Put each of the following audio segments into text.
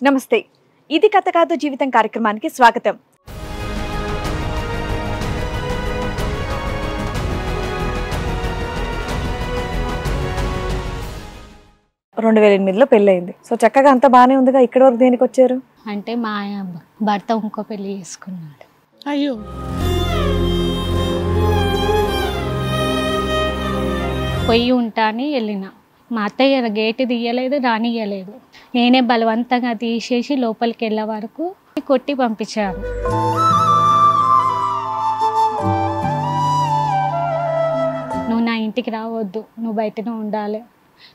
నమస్తే, ఇది కథ కాదు జీవితం కార్యక్రమానికి స్వాగతం. రెండు 2008లో పెళ్ళయింది. సో చక్కగా అంతా బాగానే ఉందిగా. ఇక్కడ వరకు దేనికి వచ్చారు? అంటే మా భర్త ఇంకో పెళ్లి చేసుకున్నాడు. అయ్యో, పొయ్యి ఉంటా అని వెళ్ళిన. మా అత్తయ్య గేట్ తీయలేదు, రానియలేదు. నేనే బలవంతంగా తీసేసి లోపలికి వెళ్ళే వరకు కొట్టి పంపించారు. నువ్వు నా ఇంటికి రావద్దు, నువ్వు బయటనే ఉండాలి,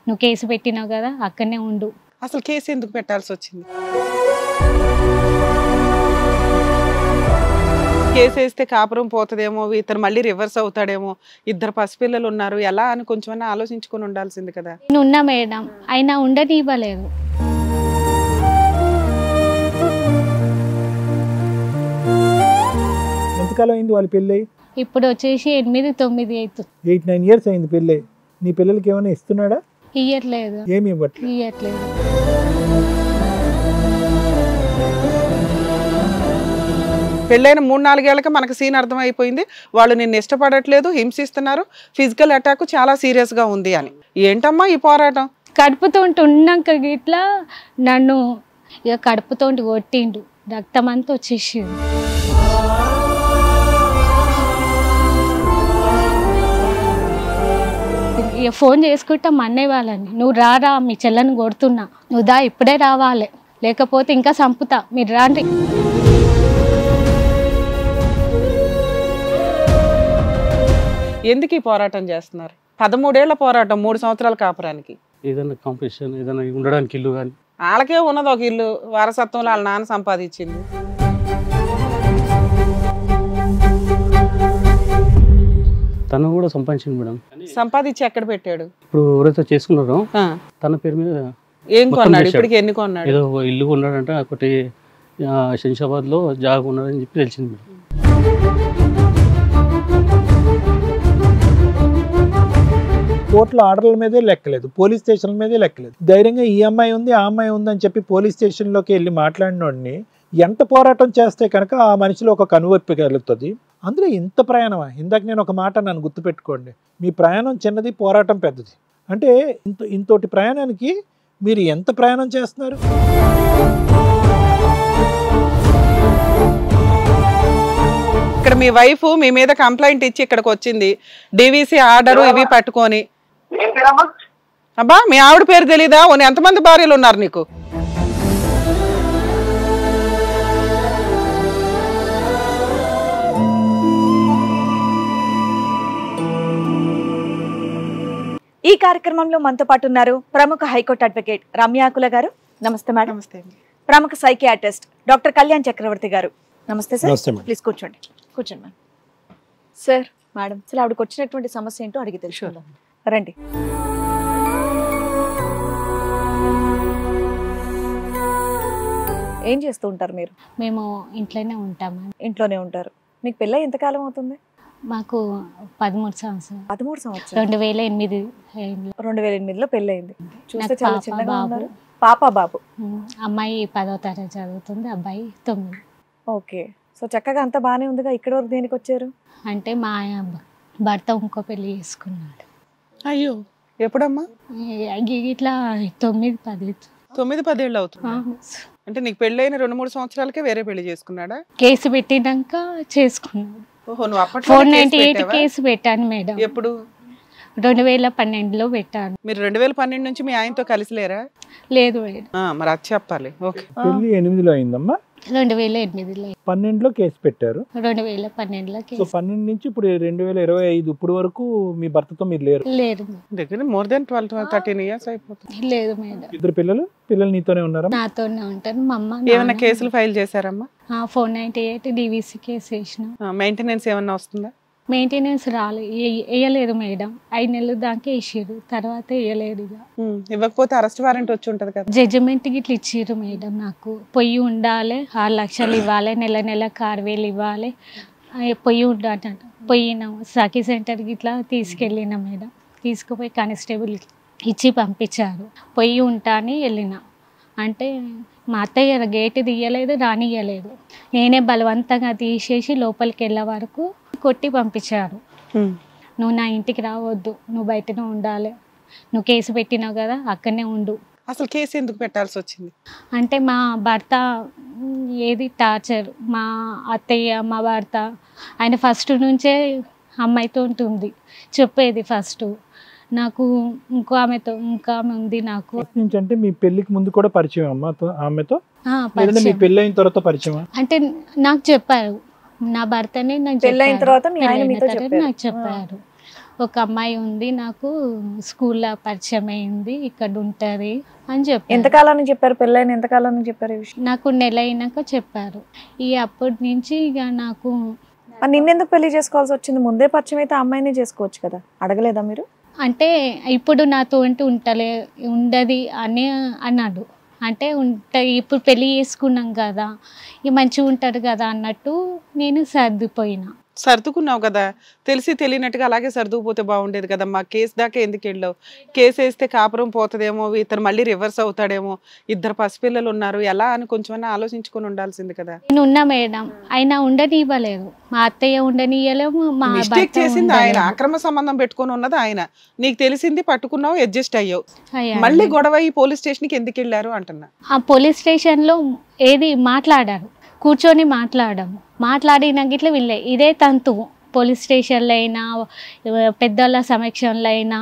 నువ్వు కేసు పెట్టినావు కదా అక్కడనే ఉండు. అసలు కేసు ఎందుకు పెట్టాల్సి వచ్చింది? కేసు వేస్తే కాపురం పోతుందేమో, ఇతను మళ్ళీ రివర్స్ అవుతాడేమో, ఇద్దరు పసిపిల్లలు ఉన్నారు, ఎలా అని కొంచెం ఆలోచించుకొని ఉండాల్సింది కదా. నేను ఉన్నా మేడం, అయినా ఉండనివ్వలేదు. ఎంతకాలం అయింది వాళ్ళ పెళ్ళి? ఇప్పుడు వచ్చేసి 8-9 అవుతుంది. 8-9 years అయింది పెళ్ళి. నీ పిల్లలకి ఏమైనా ఇస్తున్నాడా? ఇయ్యట్లేదు. ఏమి ఇవ్వట్లేదు. ఇయ్యట్లేదు. పెళ్ళైన 3-4 ఏళ్ళకి మనకు సీన్ అర్థమైపోయింది. వాళ్ళు నిన్ను ఇష్టపడట్లేదు, హింసిస్తున్నారు, ఫిజికల్ అటాక్ చాలా సీరియస్ గా ఉంది అని. ఏంటమ్మా ఈ పోరాటం? కడుపుతో ఉన్నాక ఇట్లా నన్ను ఇక కడుపుతో కొట్టిండు, రక్తం అంతా వచ్చేసింది. ఇక ఫోన్ చేసుకుంటా మా అన్నయ్య వాళ్ళని, నువ్వు రారా మీ చెల్లని కొడుతున్నా, నువ్వు దా ఇప్పుడే రావాలి, లేకపోతే ఇంకా చంపుతా, మీరు రాండి. ఎందుకు ఈ పోరాటం చేస్తున్నారు? 13 ఏళ్ల పోరాటం, 3 సంవత్సరాల కాపురానికి. ఏదైనా కాంపిటీషన్, ఏదైనా ఉండడానికి ఇల్లు కానీ వాళ్ళకే ఉన్నది ఒక ఇల్లు, వారసత్వంలో వాళ్ళ నాన్న సంపాదించింది. తను కూడా సంపాదించింది మేడం. సంపాదించి ఎక్కడ పెట్టాడు? ఇప్పుడు ఎవరైతే చేసుకున్నారో ఆ. తన పేరు మీద ఏం మొత్తం కొన్నాడు? చేశాడు. ఇప్పటికి ఎన్ని కొన్నాడు? ఏదో ఇల్లు కొన్నాడంటే ఒకటి శంషాబాద్లో జాగా ఉన్నాడని చెప్పి తెలిసింది మేడం. కోర్టులో ఆర్డర్ల మీదే లెక్కలేదు, పోలీస్ స్టేషన్ల మీదే లెక్కలేదు. ధైర్యంగా ఈ అమ్మాయి ఉంది, ఆ అమ్మాయి ఉంది అని చెప్పి పోలీస్ స్టేషన్లోకి వెళ్ళి మాట్లాడినోడిని ఎంత పోరాటం చేస్తే కనుక ఆ మనిషిలో ఒక కనువైపు కలుగుతుంది. అందులో ఇంత ప్రయాణమా? ఇందాక నేను ఒక మాట నన్ను గుర్తుపెట్టుకోండి, మీ ప్రయాణం చిన్నది, పోరాటం పెద్దది. అంటే ఇంతోటి ప్రయాణానికి మీరు ఎంత ప్రయాణం చేస్తున్నారు? ఇక్కడ మీ వైఫ్ మీ మీద కంప్లైంట్ ఇచ్చి ఇక్కడికి వచ్చింది, డివిసి ఆర్డర్ ఇవి పట్టుకొని. అబ్బా, మీ ఆవిడ పేరు తెలీదా? ఎంతమంది భార్యలు ఉన్నారు నీకు? ఈ కార్యక్రమంలో మనతో పాటు ఉన్నారు ప్రముఖ హైకోర్టు అడ్వకేట్ రమ్యాకుల గారు. నమస్తే మేడం. నమస్తే. ప్రముఖ సైకియాట్రిస్ట్ డాక్టర్ కళ్యాణ్ చక్రవర్తి గారు. నమస్తే సార్. నమస్తే మేడం. ప్లీజ్ కూర్చోండి. కూర్చోండి మేడం. సార్, మేడం, అసలు ఆవిడకి వచ్చినటువంటి సమస్య ఏంటో అడిగి తెలుసుకుందాం. రండి. ఏం చేస్తూ ఉంటారు మీరు? మేము ఇంట్లోనే ఉంటాము. ఇంట్లోనే ఉంటారు. మీకు పెళ్ళై ఎంతకాలం అవుతుంది? మాకు 13 సంవత్సరాలు. 13 సంవత్సరాలు. 2008 2008లో పెళ్ళయింది. చూస్తే నాకు చాలా పాప, చిన్నగా బాబు. ఉన్నారు. పాప బాబు. అమ్మాయి 10వ తరగతి చదువుతుంది, అబ్బాయి 9. ఓకే. సో చక్కగా అంతా బాగానే ఉందిగా. ఇక్కడ వరకు దేనికి వచ్చారు? అంటే మా భర్త ఇంకో పెళ్లి చేసుకున్నాడు. అయ్యో, ఎప్పుడమ్మా? ఇట్లా 9-10. 9-10 ఏళ్ళు అవుతుంది. అంటే నీకు పెళ్ళైన 2-3 సంవత్సరాలకే వేరే పెళ్లి చేసుకున్నాడా? కేసు పెట్టినాక చేసుకున్నాడు. ఓహో, నువ్వు అప్పట్లో 498 కేసు పెట్టాను మేడం. ఎప్పుడు? 2012లో పెట్టాను. మీరు 2012 నుంచి మీ ఆయనతో కలిసి లేరా? లేదు మేడం. మరి అది చెప్పాలి. ఓకే. పెళ్లి 8లో అయిందమ్మా. 2008లో. 12లో కేసు పెట్టారు. 2012లో సో కేసు. 12 నుంచి ఇప్పుడు 2025 ఇప్పుడు వరకు మీ భర్తతో మీరు లేరు. లేదు దగ్గర మోర్ దెన్ 12-13 years అయిపోతుంది. లేదు మేడం. ఇద్దరు పిల్లలు నీతోనే ఉన్నారా? నాతోనే ఉంటాను. మా అమ్మ ఏమైనా కేసులు ఫైల్ చేశారమ్మా? 498 డివిసి కేసు వేసిన. మెయింటెనెన్స్ ఏమన్నా వస్తుందా? మెయింటెనెన్స్ వేయలేదు మేడం. 5 నెలలు దాకా వేసారు, తర్వాత వేయలేదు. ఇవ్వకపోతే అరెస్ట్ వారెంట్ వచ్చి ఉంటది కదా. జడ్జిమెంట్ గిట్ల ఇచ్చిర్రు మేడం. నాకు పొయ్యి ఉండాలి, 6 లక్షలు ఇవ్వాలి, నెలకు 6,000 ఇవ్వాలి, పొయ్యి ఉండాలి. పొయ్యిన సఖీ సెంటర్కి ఇట్లా తీసుకెళ్ళిన మేడం. తీసుకుపోయి కానిస్టేబుల్ ఇచ్చి పంపించారు. పొయ్యి ఉంటా అని వెళ్ళిన. అంటే మా అత్తయ్య గేట్ తీయలేదు, రానియలేదు. నేనే బలవంతంగా తీసేసి లోపలికి వెళ్ళే వరకు కొట్టి పంపించారు. నువ్వు నా ఇంటికి రావద్దు, నువ్వు బయటనే ఉండాలి, నువ్వు కేసు పెట్టినావు కదా అక్కడనే ఉండు. అసలు కేసు ఎందుకు పెట్టాల్సి వచ్చింది? అంటే మా భర్త ఏది టార్చర్, మా అత్తయ్య మా భర్త ఆయన ఫస్ట్ నుంచే అమ్మాయితో ఉంటుంది చెప్పేది. ఫస్ట్ నాకు ఇంకో ఆమెతో, ఇంకా ఆమె ఉంది నాకు. నుంచి అంటే మీ పెళ్లికి ముందు కూడా పరిచయం ఆమెతో? మీ పరిచయం. పెళ్లి అయిన తర్వాత పరిచయం? అంటే నాకు చెప్పారు, నా భర్తనే నాకు పెళ్ళైన చెప్పారు. తర్వాత మీ ఆయన పెళ్ళైన మీతో తర్వాత చెప్పారు. నాకు చెప్పారు, ఒక అమ్మాయి ఉంది నాకు స్కూల్లో పరిచయం అయింది, ఇక్కడ ఉంటుంది అని చెప్పారు. ఎంతకాలానికి చెప్పారు? పెళ్ళైన ఎంతకాలానికి చెప్పారు ఈ విషయం? నాకు నెల అయినాక చెప్పారు. అప్పటి నుంచి ఇక నాకు మరి నిన్నెందుకు పెళ్లి చేసుకోవాల్సి వచ్చింది? ముందే పరిచయం అయితే అమ్మాయిని చేసుకోవచ్చు కదా, అడగలేదా మీరు? అంటే ఇప్పుడు నాతో ఉండది అని అన్నాడు. అంటే ఇప్పుడు పెళ్ళి చేసుకున్నాం కదా, ఇక మంచిగా ఉంటారు కదా అన్నట్టు నేను సర్దిపోయినా. సర్దుకున్నావు కదా, తెలిసి తెలియనట్టుగా అలాగే సర్దుకుపోతే బాగుండేది కదమ్మా. కేసు దాకా ఎందుకు వెళ్ళావు? కేసు వేస్తే కాపురం పోతుందేమో, ఇతను మళ్ళీ రివర్స్ అవుతాడేమో, 2 పసిపిల్లలు ఉన్నారు, ఎలా అని కొంచెమన్నా ఆలోచించుకొని ఉండాల్సింది కదా. నేను ఉన్నా మేడం, ఆయన ఉండనివ్వలేదు, మా అత్తయ్య ఉండనివ్వలేము, మా మిస్టేక్ చేసింది ఆయన, అక్రమ సంబంధం పెట్టుకొని ఉన్నది ఆయన, నీకు తెలిసింది పట్టుకున్నావు, అడ్జస్ట్ అయ్యావు, మళ్ళీ గొడవ ఈ పోలీస్ స్టేషన్కి ఎందుకు వెళ్ళారు అంటున్నా. ఆ పోలీస్ స్టేషన్లో ఏది మాట్లాడారు, కూర్చొని మాట్లాడిన గిట్ల వీళ్ళే ఇదే తంతు. పోలీస్ స్టేషన్లో అయినా పెద్దల సమక్షంలో అయినా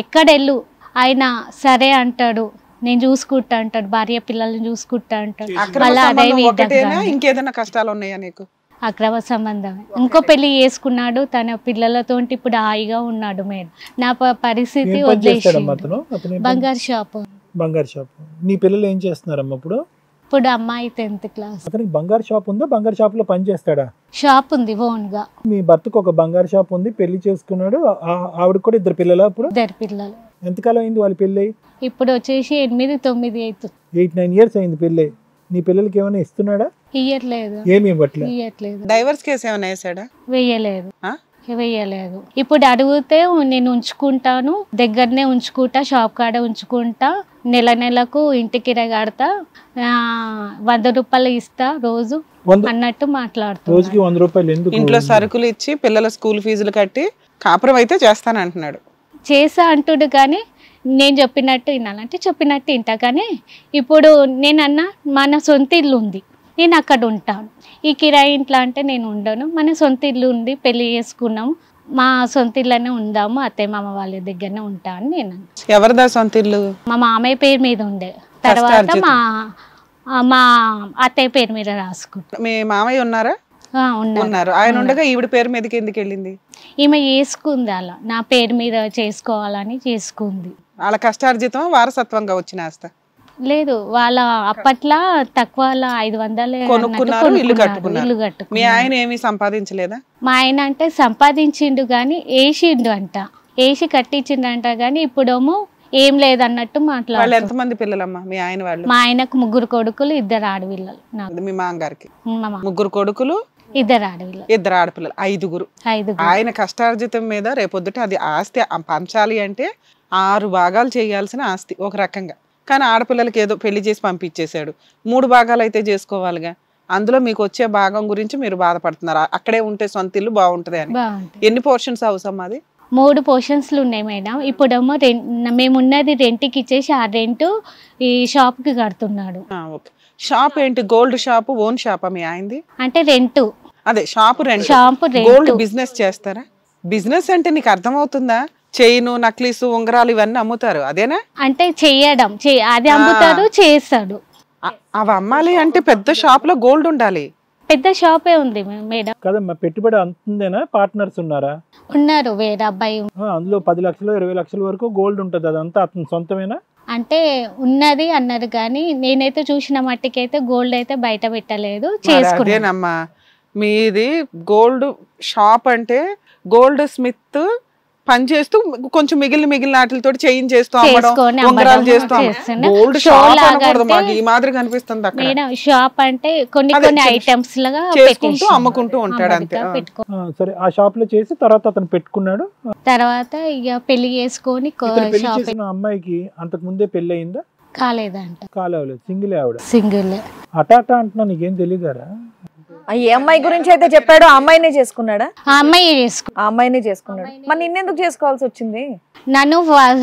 ఎక్కడెళ్ళు ఆయన సరే అంటాడు, నేను చూసుకుంటా అంటాడు, భార్య పిల్లల్ని చూసుకుంటా అంటాడు. మళ్ళీ అదే విధంగా ఇంకేదైనా కష్టాలు ఉన్నాయా నీకు? అక్రమ సంబంధం. ఇంకో పెళ్లి చేసుకున్నాడు, తన పిల్లలతో ఇప్పుడు హాయిగా ఉన్నాడు మేడం. నా పరిస్థితి వదిలేసి బంగారు షాప్. బంగారు షాప్. నీ పిల్లలు ఏం చేస్తున్నారమ్మా ఇప్పుడు? ఇప్పుడు అమ్మాయి 10th క్లాస్. అతనికి బంగారు షాప్ ఉందా? బంగారు షాప్ లో పని చేస్తాడా? షాప్ ఉంది ఓన్ గా. మీ భర్తకు ఒక బంగారు షాప్ ఉంది, పెళ్లి చేసుకున్నాడు, ఆవిడ కూడా 2 పిల్లలు. అప్పుడు 2 పిల్లలు. ఎంతకాలం అయింది వాళ్ళ పెళ్ళి? ఇప్పుడు వచ్చేసి 8-9 అవుతుంది. 8-9 years అయింది పెళ్ళి. నీ పిల్లలకి ఏమైనా ఇస్తున్నాడా? ఇయ్యట్లేదు. ఏమి ఇవ్వట్లేదు. డైవర్స్ కేసు ఏమైనా వేసాడా? వేయలేదు. ఇప్పుడు అడిగితే నేను ఉంచుకుంటాను, దగ్గరనే ఉంచుకుంటా, షాప్ కాడ ఉంచుకుంటా, నెలకు ఇంటికి కడతా, 100 రూపాయలు ఇస్తా రోజు అన్నట్టు మాట్లాడుతా. రోజుకి 100 రూపాయలు ఎందుకు? ఇంట్లో సరుకులు ఇచ్చి పిల్లల స్కూల్ ఫీజులు కట్టి కాపురం అయితే చేస్తాను అంటున్నాడు. చేసా అంటుడు కానీ నేను చెప్పినట్టు వినాలంటే చెప్పినట్టు వింటా. కానీ ఇప్పుడు నేనన్నా మన సొంత ఇల్లు ఉంది, నేను అక్కడ ఉంటాను. ఈ కిరాయి ఇంట్లో అంటే నేను ఉండను, మన సొంత ఇల్లు ఉంది, పెళ్లి చేసుకున్నాము, మా సొంత ఇల్లునే ఉందాము, అత్తయ్య మామ వాళ్ళ దగ్గరనే ఉంటా అని నేను. ఎవరిదా సొంత ఇల్లు? మా మామయ్య పేరు మీద ఉండే, తర్వాత మా అత్తయ్య పేరు మీద రాసుకుంటా. మీ మామయ్య ఉన్నారా? ఉన్నారు. ఆయన ఉండగా ఈవిడ పేరు మీదకి ఎందుకు వెళ్ళింది? ఈమె చేసుకుంది అలా, నా పేరు మీద చేసుకోవాలని చేసుకుంది. వాళ్ళ కష్టార్జితం వారసత్వంగా వచ్చిన ఆస్తి లేదు, వాళ్ళ అప్పట్లో తక్కువ 500 కొనుక్కున్నారు, ఇల్లు కట్టుకున్నారు. మీ ఆయన ఏమీ సంపాదించలేదా? మా ఆయన అంటే సంపాదించిండు కానీ వేసిండు అంట, వేసి కట్టించిండు అంట. కానీ ఇప్పుడేమో ఏం లేదన్నట్టు మాట్లాడు. ఎంతమంది పిల్లలమ్మా మీ ఆయన వాళ్ళు? మా ఆయనకు 3 కొడుకులు, 2 ఆడపిల్లలు. మీ మామగారికి 3 కొడుకులు, 2 ఆడపిల్లలు, 2 ఆడపిల్లలు, 5. ఆయన కష్టార్జితం మీద రేపొద్దుట అది ఆస్తి పంచాలి అంటే 6 భాగాలు చేయాల్సిన ఆస్తి ఒక రకంగా. కానీ ఆడపిల్లలకి ఏదో పెళ్లి చేసి పంపించేశాడు, 3 భాగాలు అయితే చేసుకోవాలిగా. అందులో మీకు వచ్చే భాగం గురించి మీరు బాధపడుతున్నారు, అక్కడే ఉంటే సొంత ఇల్లు బాగుంటది అని. ఎన్ని పోర్షన్స్ హౌస్ అమ్మా అది? 3 పోర్షన్స్లు ఉన్నాయి మేడం. ఇప్పుడేమో మేమున్నది రెంట్కి ఇచ్చేసి ఆ రెంట్ ఈ షాప్ కి కడుతున్నాడు. షాప్ ఏంటి? గోల్డ్ షాప్, ఓన్ షాప్ మీ ఆయనది? అంటే రెంట్. అదే షాప్ రెంట్. గోల్డ్ బిజినెస్ చేస్తారా? బిజినెస్ అంటే నీకు అర్థమవుతుందా? చైను, నక్లీసు, ఉంగరాలు ఇవన్నీ అమ్ముతారు, అదేనా? అంటే చెయ్యడం అది అమ్ముతాడు, చేస్తాడు. అవి అమ్మాలి అంటే పెద్ద షాప్ లో గోల్డ్ ఉండాలి. పెద్ద షాపే ఉంది మేడం. కదమ్మా, పెట్టుబడి అంతుందేనా? పార్ట్నర్స్ ఉన్నారా? ఉన్నారు, వేరే అబ్బాయి. అందులో 10 లక్షలు 20 లక్షల వరకు గోల్డ్ ఉంటది, అదంతా అతని సొంతమేనా? అంటే ఉన్నది అన్నారు కానీ నేనైతే చూసిన మట్టికైతే గోల్డ్ అయితే బయట పెట్టలేదు, చేసుకున్నానమ్మా. మీది గోల్డ్ షాప్ అంటే గోల్డ్ స్మిత్ పని చేస్తూ కొంచెం మిగిలిన వాటితో చేంజ్ చేస్తూ ఉంగరాలు చేస్తూ గోల్డ్ షాప్ అనకూడదు, మాకు ఈ మాదిరి కనిపిస్తుంది. అక్కడ షాప్ అంటే కొన్ని ఐటమ్స్ లాగా చేసుకుంటూ అమ్ముకుంటూ ఉంటాడు అంతే. సరే, ఆ షాప్ లో చేసి తర్వాత అతను పెట్టుకున్నాడు. తర్వాత ఇక పెళ్లి చేసుకొని అమ్మాయికి అంతకు ముందే పెళ్లి అయిందా? కాలేదంట. కాలేవలేదు, సింగిల్ ఆవిడ. సింగిల్. అటాటా అంటున్నా, నీకేం తెలియదారా? ఏ అమ్మాయి గురించి అయితే చెప్పాడో ఆ అమ్మాయినే చేసుకున్నాడా? ఆ అమ్మాయి చేసుకు ఆ అమ్మాయినే చేసుకున్నాడు. మరి నిన్నెందుకు చేసుకోవాల్సి వచ్చింది? నన్ను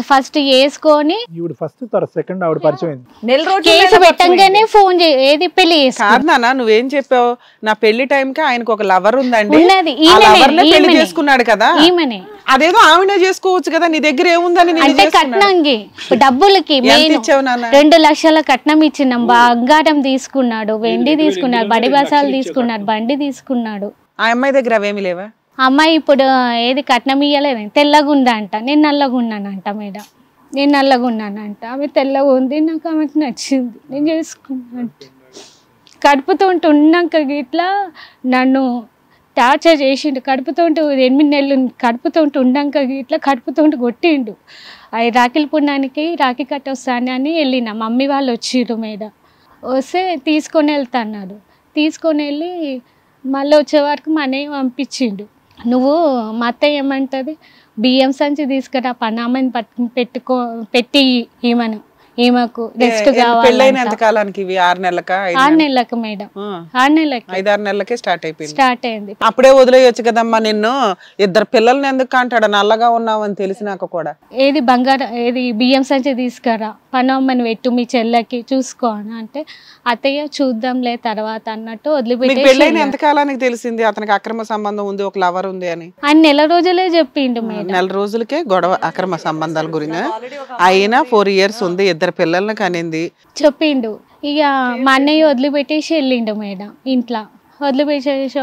ఫస్ట్ చేసుకొని ఈవిడ ఫస్ట్ తర్వాత సెకండ్ ఆవిడ పరిచయం అయింది. నెల రోజులు కేసు పెట్టంగానే ఫోన్ ఏది పెళ్లి కాదు నాన్న, నువ్వేం చెప్పావు? నా పెళ్లి టైంకి ఆయనకు ఒక లవర్ ఉందండి, ఉన్నది. ఆ లవర్నే పెళ్లి చేసుకున్నాడు కదా. ఈమెనే. అదేదో ఆవిడే చేసుకోవచ్చు కదా, నీ దగ్గర ఏముందని నిన్ను అంటే చేసుకున్నాడు. కట్నంకి డబ్బులకి ఎంత ఇచ్చావు నాన్న? 2 లక్షల కట్నం ఇచ్చినాం. బంగారం తీసుకున్నాడు, వెండి తీసుకున్నాడు, బడి బసాలు తీసుకున్నాడు, బండి తీసుకున్నాడు. ఆ అమ్మాయి దగ్గర అవేమి లేవా? అమ్మాయి ఇప్పుడు ఏది కట్నం ఇయ్యలేదు, తెల్లగుందంట. నేను నల్లగున్నానంట మేడం, నేను నల్లగున్నానంట. ఆమె తెల్లగా ఉంది, నాకు ఆమెకు నచ్చింది, నేను చేసుకున్నానంట. కడుపుతో ఉన్నాక ఇట్లా నన్ను టార్చర్ చేసిండు. కడుపుతో 8 నెలలు కడుపుతో ఉన్నాక ఇట్లా కడుపుతో కొట్టిండు. అవి రాఖీల పుణ్యానికి రాఖీ కట్ట వస్తాను అని వెళ్ళిన. మమ్మీ వాళ్ళు వచ్చిర్రు మేడం. వస్తే తీసుకొని వెళ్తాన్నారు. తీసుకొని వెళ్ళి మళ్ళీ వచ్చే వరకు మా అన్నయ్య పంపించిండు. నువ్వు మా అత్తయ్య ఏమంటుంది, బియ్యం సంచి తీసుకురా, పనామని పెట్టి ఈమెకు రెస్ట్ పెళ్ళైన కావాలి. ఎంత కాలానికి? ఇవి 6 నెలలకా? 6 నెలలకు మేడం, 6 నెలలకి 5-6 నెలలకే స్టార్ట్ అయిపోయింది. స్టార్ట్ అయింది. అప్పుడే వదిలేయొచ్చు కదమ్మా నిన్ను. 2 పిల్లల్ని ఎందుకు అంటాడు, నల్లగా ఉన్నావని తెలిసినాక కూడా. ఏది బంగారం, ఏది బియ్యం సంచి తీసుకురా, పనమ్మని పెట్టు మీ చెల్లెకి చూసుకో అని అంటే, అత్తయ్య చూద్దాంలే తర్వాత అన్నట్టు మీకు పెళ్ళైన వదిలిపెట్టి. ఎంత కాలానికి తెలిసింది అతనికి అక్రమ సంబంధం ఉంది, ఒక లవర్ ఉంది అని? ఆయన నెల రోజులే చెప్పిండు మేడం. 4 రోజులకే గొడవ, అక్రమ సంబంధాల గురించి. అయినా 4 years ఉంది, 2 పిల్లల్ని కనింది. చెప్పిండు. ఇక మా అన్నయ్య వదిలిపెట్టేసి వెళ్ళిండు మేడం. ఇంట్లో వదిలిపెట్టేసి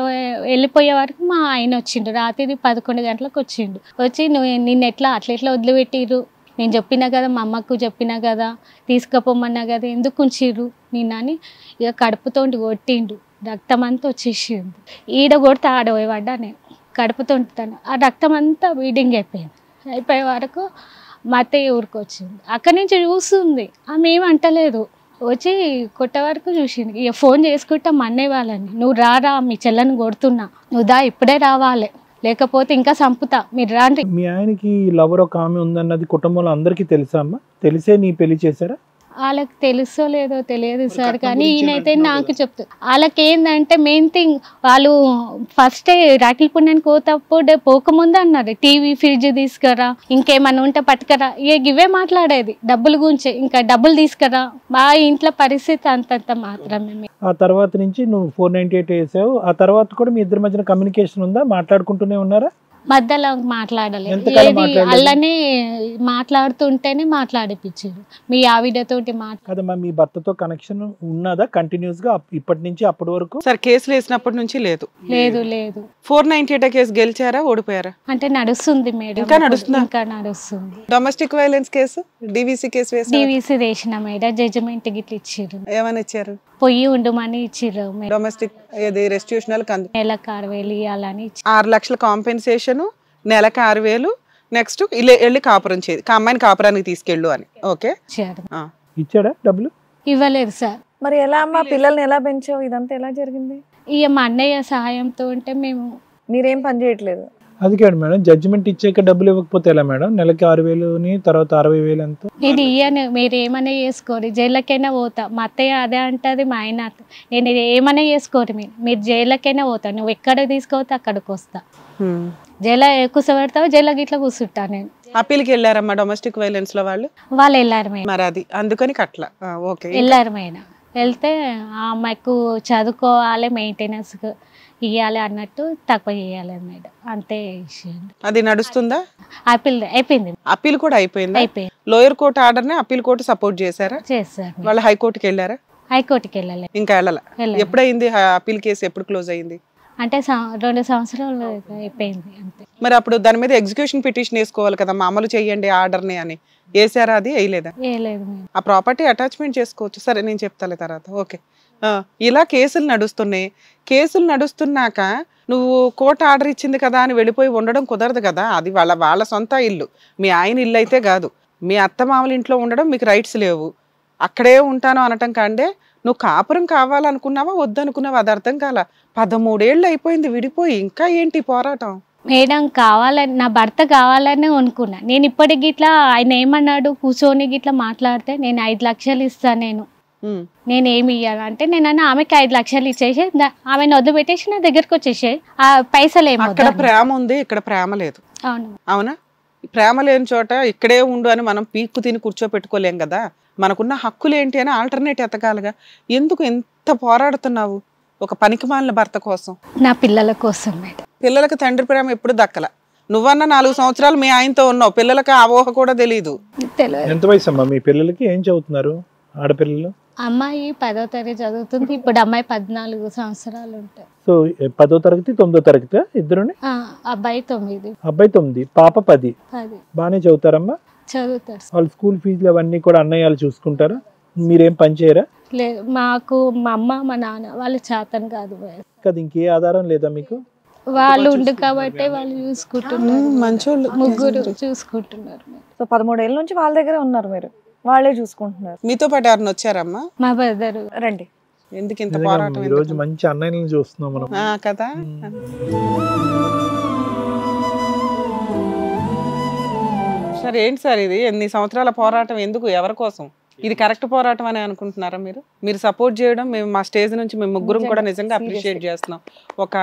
వెళ్ళిపోయే వరకు మా ఆయన వచ్చిండు. రాత్రి 11 గంటలకు వచ్చిండు. వచ్చి నిన్ను ఎట్లా అట్లా వదిలిపెట్టిర్రు, నేను చెప్పినా కదా, మా అమ్మకు చెప్పినా కదా, తీసుకుపోమన్నా కదా, ఎందుకు ఉంచిర్రు నిన్నని ఇక కడుపుతో కొట్టిండు. రక్తం అంతా వచ్చేసింది. ఈడ కొడితే ఆడ పడ్డా నేను కడుపుతో ఉంటాను. ఆ రక్తం అంతా బ్లీడింగ్ అయిపోయింది. అయిపోయే వరకు మా అత్తయ్య ఊరికి వచ్చింది. అక్కడి నుంచి చూస్తుంది, ఆమె ఏమి అంటలేదు. వచ్చి కొట్టే వరకు చూసింది. ఇక ఫోన్ చేసుకుంటా మా అన్నయ్య వాళ్ళని, నువ్వు రారా, మీ చెల్లని కొడుతున్నా, నువ్వు దా, ఇప్పుడే రావాలి, లేకపోతే ఇంకా చంపుతా, మీరు రాండి. మీ ఆయనకి లవర్ ఒక ఆమె ఉందన్నది కుటుంబంలో అందరికీ తెలుసా అమ్మా? తెలిసే నీ పెళ్లి చేశారా? వాళ్ళకి తెలుసో లేదో తెలియదు సార్, కానీ ఈయనైతే నాకు చెప్తారు. వాళ్ళకి ఏంటంటే మెయిన్ థింగ్, వాళ్ళు ఫస్టే రాఖీల పుణ్యానికి పోతప్పుడు పోకముందు అన్నారు, టీవీ ఫ్రిడ్జ్ తీసుకురా, ఇంకేమన్నా ఉంటే పట్టుకరా, ఇవే మాట్లాడేది డబ్బుల గురించి. ఇంకా డబ్బులు తీసుకురా, మా ఇంట్లో పరిస్థితి అంతంత మాత్రమే. ఆ తర్వాత నుంచి నువ్వు 498 వేసావు. ఆ తర్వాత కూడా మీ ఇద్దరి మధ్యన కమ్యూనికేషన్ ఉందా? మాట్లాడుకుంటూనే ఉన్నారా? మధ్యలో మాట్లాడలేదు. ఎంతకాలం ఏది మాట్లాడలేదు? అలానే మాట్లాడుతుంటేనే మాట్లాడిపించారు. మీ ఆవిడతోటి కదమ్మా, మీ భర్తతో కనెక్షన్ ఉన్నదా కంటిన్యూస్ గా ఇప్పటి నుంచి అప్పటి వరకు? సార్ కేసులు వేసినప్పటి నుంచి లేదు. లేదు 498 కేసు గెలిచారా, ఓడిపోయారా? అంటే నడుస్తుంది మేడం, ఇంకా నడుస్తుందా? ఇంకా నడుస్తుంది. Domestic violence case, DVC case వేసి డివిసి వేసిన మేడం, జడ్జిమెంట్ గిట్ల ఇచ్చిర్రు. ఏమని ఇచ్చారు? పొయ్యి ఉండమని ఇచ్చిర్రు మేడం. డొమెస్టిక్ ఏది రెస్టిట్యూషనల్ కందు నెలకు 6,000 ఇవ్వాలని 6 లక్షల కాంపెన్సేషన్, నెలకు 6,000. నెక్స్ట్ వెళ్ళి కాపురం చేయదు, అమ్మాయిని కాపురానికి తీసుకెళ్ళు అని. ఓకే, ఇచ్చారు. ఇచ్చాడా డబ్బులు? ఇవ్వలేదు సార్. మరి ఎలా అమ్మా, పిల్లల్ని ఎలా పెంచావు? ఇదంతా ఎలా జరిగింది? ఇక మా అన్నయ్య సహాయంతో ఉంటే మేము. మీరేం పని చేయట్లేదు? అది కాదు మేడం, జడ్జిమెంట్ ఇచ్చాక డబ్బులు ఇవ్వకపోతే ఎలా మేడం? నెలకి 6,000 తర్వాత 60,000 ఎంతో? నేను ఇయ్యను, మీరు ఏమైనా చేసుకోరు, జైళ్ళకైనా పోతా. మా అత్తయ్య అదే అంటది, మా ఆయన నేను ఏమైనా చేసుకోరు, మీరు జైళ్ళకైనా పోతా, నువ్వు ఎక్కడ తీసుకోవద్దు అక్కడికి వస్తా, జైల్లో కూర్చోబెడతావు, జైల్లో గిట్లా కూర్చుంటా నేను. అప్పీల్కి వెళ్ళారమ్మా డొమెస్టిక్ వైలెన్స్ లో వాళ్ళు వెళ్ళారు మేడం. మరి అది అందుకని కట్ల. ఓకే, వెళ్ళారు మేడం. వెళ్తే ఆ అమ్మాయికు చదువుకోవాలి, మెయింటెనెన్స్ ఇవ్వాలి అన్నట్టు తక్కువ చేయాలి మేడం, అంతే విషయం. అది నడుస్తుందా? అయిపోయింది. అప్పీల్ కూడా అయిపోయింది. అయిపోయింది. లోయర్ కోర్టు ఆర్డర్ ని అప్పీల్ కోర్టు సపోర్ట్ చేశారా? చేశారు. వాళ్ళు హైకోర్టుకి వెళ్ళారా? హైకోర్టుకి వెళ్ళాలి. ఇంకా వెళ్ళాల. ఎప్పుడైంది అప్పీల్ కేసు, ఎప్పుడు క్లోజ్ అయింది? అంటే 2 సంవత్సరాలు అయిపోయింది అంతే. మరి అప్పుడు దాని మీద ఎగ్జిక్యూషన్ పిటిషన్ వేసుకోవాలి కదా, అమలు చేయండి ఆర్డర్ ని అని. వేసారా? అది వేయలేదా? వేయలేదు మేడం. ఆ ప్రాపర్టీ అటాచ్మెంట్ చేసుకోవచ్చు. సరే, నేను చెప్తాలే తర్వాత. ఓకే, ఇలా కేసులు నడుస్తున్నాయి. కేసులు నడుస్తున్నాక నువ్వు కోర్టు ఆర్డర్ ఇచ్చింది కదా అని వెళ్ళిపోయి ఉండడం కుదరదు కదా. అది వాళ్ళ సొంత ఇల్లు, మీ ఆయన ఇల్లు అయితే కాదు. మీ అత్త మామల ఇంట్లో ఉండడం మీకు రైట్స్ లేవు. అక్కడే ఉంటాను అనటం కంటే నువ్వు కాపురం కావాలనుకున్నావా వద్దనుకున్నావా అది అర్థం కాల. 13 ఏళ్ళు అయిపోయింది విడిపోయి, ఇంకా ఏంటి పోరాటం? మేడం కావాలని, నా భర్త కావాలని అనుకున్నా. నేను ఇప్పటికి ఇట్లా ఆయన ఏమన్నాడు, కూర్చొని ఇట్లా మాట్లాడితే నేను 5 లక్షలు ఇస్తాను, నేను ఏమి ఇయ్యాలి అంటే, నేను అన్న ఆమెకి 5 లక్షలు ఇచ్చేసి ఆమెను వదిలిపెట్టేసి నా దగ్గరకు వచ్చేసి ఆ పైసలు ఏమో. అక్కడ ప్రేమ ఉంది, ఇక్కడ ప్రేమ లేదు. అవును. అవునా? ప్రేమ లేని చోట ఇక్కడే ఉండు అని మనం పీక్కు తిని కూర్చోపెట్టుకోలేం కదా. మనకున్న హక్కులు ఏంటి అని ఆల్టర్నేట్ ఎతకాలిగా. ఎందుకు ఎంత పోరాడుతున్నావు ఒక పనికిమాలిన భర్త కోసం? నా పిల్లల కోసం మేడం. పిల్లలకు తండ్రి ప్రేమ ఎప్పుడు దక్కల. నువ్వన్నా 4 సంవత్సరాలు మీ ఆయనతో ఉన్నావు, పిల్లలకు ఆ ఊహ కూడా తెలియదు. ఎంత వయసు అమ్మా మీ పిల్లలకి? ఏం చదువుతున్నారు ఆడపిల్లలు? అమ్మాయి 10వ తరగతి చదువుతుంది ఇప్పుడు. అమ్మాయి 14 సంవత్సరాలు ఉంటాయి. సో 10వ తరగతి 9వ తరగతి ఇద్దరుని? అబ్బాయి 9. అబ్బాయి 9, పాప 10. బాగానే చదువుతారమ్మా? చదువుతారు. వాళ్ళ స్కూల్ ఫీజులు అవన్నీ కూడా అన్నయ్యలు చూసుకుంటారా? మీరేం పని చేయరా? లేదు, మాకు మా అమ్మ మా నాన్న వాళ్ళు చేతన్ కాదు కదా. ఇంకే ఆధారం లేదా మీకు? వాళ్ళు ఉండు కాబట్టి వాళ్ళు చూసుకుంటున్నారు. మంచోళ్ళు, ముగ్గురు చూసుకుంటున్నారు. సో 13 ఏళ్ళ నుంచి వాళ్ళ దగ్గరే ఉన్నారు, మీరు వాళ్ళే చూసుకుంటున్నారు. మీతో పాటు ఎవరిని వచ్చారమ్మా? మా బ్రదర్. రండి. ఎందుకు ఇంత పోరాటం? ఈ రోజు మంచి అన్నయ్యలను చూస్తున్నాం మనం కదా. సరే ఏంటి సార్ ఇది? ఎన్ని సంవత్సరాల పోరాటం ఎందుకు? ఎవరి కోసం? ఇది కరెక్ట్ పోరాటం అని అనుకుంటున్నారా మీరు? మీరు సపోర్ట్ చేయడం మేము మా స్టేజ్ నుంచి మేము ముగ్గురం కూడా నిజంగా అప్రిషియేట్ చేస్తున్నాం. ఒక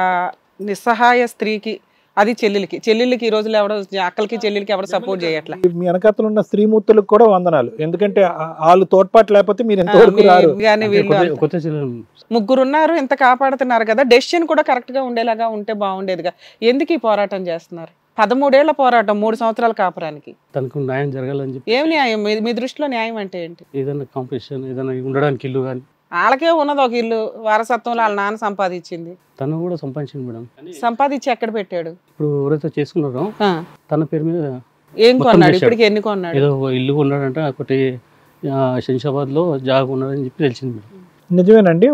నిస్సహాయ స్త్రీకి, అది చెల్లెళ్ళకి ఈ రోజుల్లో ఎవడో, అక్కలకి చెల్లెలకి ఎవరు సపోర్ట్ చేయట్లా. మీ వెనకాతలు ఉన్న స్త్రీమూర్తులకు కూడా వందనాలు. ఎందుకంటే వాళ్ళు తోడ్పాటు లేకపోతే మీరు ఎంతవరకు రారు. ముగ్గురు ఉన్నారు, ఎంత కాపాడుతున్నారు కదా. డెసిషన్ కూడా కరెక్ట్ గా ఉండేలాగా ఉంటే బాగుండేదిగా. ఎందుకు ఈ పోరాటం చేస్తున్నారు? 13 ఏళ్ల పోరాటం, 3 సంవత్సరాల కాపురానికి. తనకు న్యాయం జరగాలని చెప్పి. ఏం న్యాయం? మీ దృష్టిలో న్యాయం అంటే ఏంటి? ఏదైనా కాంపిటీషన్, ఏదైనా ఉండడానికి ఇల్లు కానీ. వాళ్ళకే ఉన్నది ఒక ఇల్లు, వారసత్వంలో వాళ్ళ నాన్న సంపాదించింది. తను కూడా సంపాదించింది మేడం. సంపాదించి ఎక్కడ పెట్టాడు? ఇప్పుడు ఎవరైతే చేసుకున్నారో తన పేరు మీద ఏం కొన్నాడు? ఇప్పటికి ఎన్ని కొన్నాడు? ఏదో ఇల్లు కొన్నాడంటే, ఒకటి శంషాబాద్ లో జాగా కొన్నాడని చెప్పి తెలిసింది మేడం. నిజమేనండి?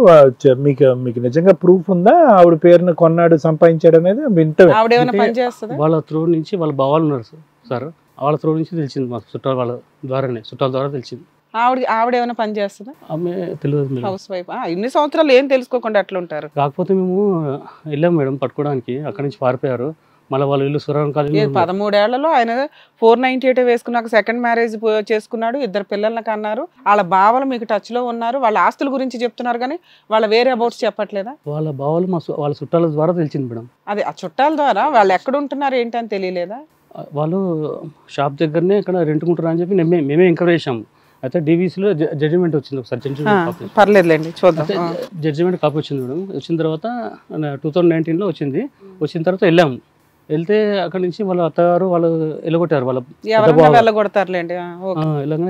మీకు నిజంగా ప్రూఫ్ ఉందా ఆవిడ పేరును కొన్నాడు, సంపాదించాడు అనేది? వాళ్ళ త్రూ నుంచి వాళ్ళ భావాలు ఉన్నారు సార్, వాళ్ళ త్రూ నుంచి తెలిసింది మాకు. చుట్టాల వాళ్ళ ద్వారానే, చుట్టాల ద్వారా తెలిసింది. ఆవిడ ఏమైనా పని చేస్తుందా? ఆమె తెలియదు. House wife. ఇన్ని సంవత్సరాలు ఏం తెలుసుకోకుండా అట్లా ఉంటారు. కాకపోతే మేము వెళ్ళాం మేడం పట్టుకోవడానికి, అక్కడి నుంచి పారిపోయారు. మళ్ళీ వాళ్ళ ఇల్లు సురారం కాదు. 13 ఏళ్లలో ఆయన 498 వేసుకున్నాక సెకండ్ మ్యారేజ్ చేసుకున్నాడు, 2 పిల్లల్ని కన్నారు. వాళ్ళ బావలు మీకు టచ్ లో ఉన్నారు, వాళ్ళ ఆస్తుల గురించి చెప్తున్నారు కానీ వాళ్ళ వేరే అబౌట్స్ చెప్పట్లేదా? వాళ్ళ బావలు వాళ్ళ చుట్టాల ద్వారా తెలిసింది మేడం. అదే ఆ చుట్టాల ద్వారా వాళ్ళు ఎక్కడ ఉంటున్నారు ఏంటి అని తెలియలేదా? వాళ్ళు షాప్ దగ్గరనే ఇక్కడ రెంట్కుంటారు అని చెప్పి మేమే ఎంకరేజ్ చేసాము. అయితే డీవీసీలో జడ్జిమెంట్ వచ్చింది ఒకసారి. పర్లేదులేండి, చూద్దాం. జడ్జిమెంట్ కాపీ వచ్చింది మేడం. వచ్చిన తర్వాత 2019లో వచ్చింది. వచ్చిన తర్వాత వెళ్ళాము. వెళ్తే అక్కడ నుంచి వాళ్ళ అత్తగారు వాళ్ళు ఎలగొట్టారు. వాళ్ళ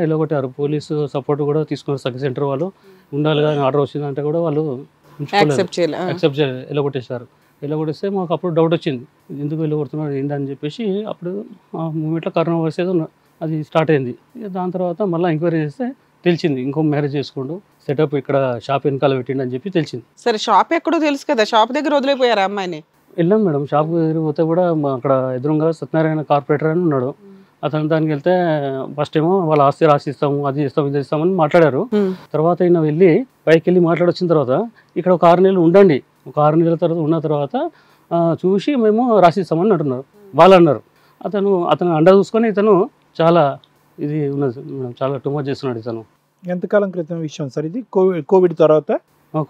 ఎలగొట్టారు. పోలీసు సపోర్ట్ కూడా తీసుకున్నారు. సఖి సెంటర్ వాళ్ళు ఉండాలి కానీ ఆర్డర్ వచ్చిందంటే కూడా వాళ్ళు యాక్సెప్ట్ చేయలేదు, ఎలగొట్టేశారు. ఎలగొట్టేస్తే మాకు అప్పుడు డౌట్ వచ్చింది, ఎందుకు ఎలగొడుతున్నారు ఏంటని చెప్పేసి. అప్పుడు ఆ మూమెంట్లో కరోనా వైరస్ ఏదో అది స్టార్ట్ అయింది. దాని తర్వాత మళ్ళీ ఎంక్వైరీ చేస్తే తెలిసింది ఇంకో మ్యారేజ్ చేసుకుంటూ సెటప్ ఇక్కడ షాప్ వెనకాల పెట్టిండి అని చెప్పి తెలిసింది. సరే షాప్ ఎక్కడో తెలుసు కదా, షాప్ దగ్గర వదిలిపోయారు అమ్మాయిని? వెళ్ళాం మేడం. షాప్ దగ్గర పోతే కూడా అక్కడ ఎదురుగా సత్యనారాయణ కార్పొరేటర్ అని ఉన్నాడు. అతను దానికి వెళ్తే ఫస్ట్ ఏమో వాళ్ళ ఆస్తి రాసిస్తాము, అది ఇస్తాము, ఇది ఇస్తామని మాట్లాడారు. తర్వాత ఈయన వెళ్ళి పైకి వెళ్ళి మాట్లాడొచ్చిన తర్వాత ఇక్కడ ఒక 6 నెలలు ఉండండి, ఒక 6 నెలల తర్వాత ఉన్న తర్వాత చూసి మేము రాసిస్తామని అంటున్నారు. వాళ్ళు అన్నారు. అతను అండ చూసుకొని ఇతను చాలా ఇది ఉన్నది, చాలా టూ మచ్ చేస్తున్నాడు ఇతను. ఎంతకాలం క్రితం విషయం సార్ ఇది? కోవిడ్ తర్వాత?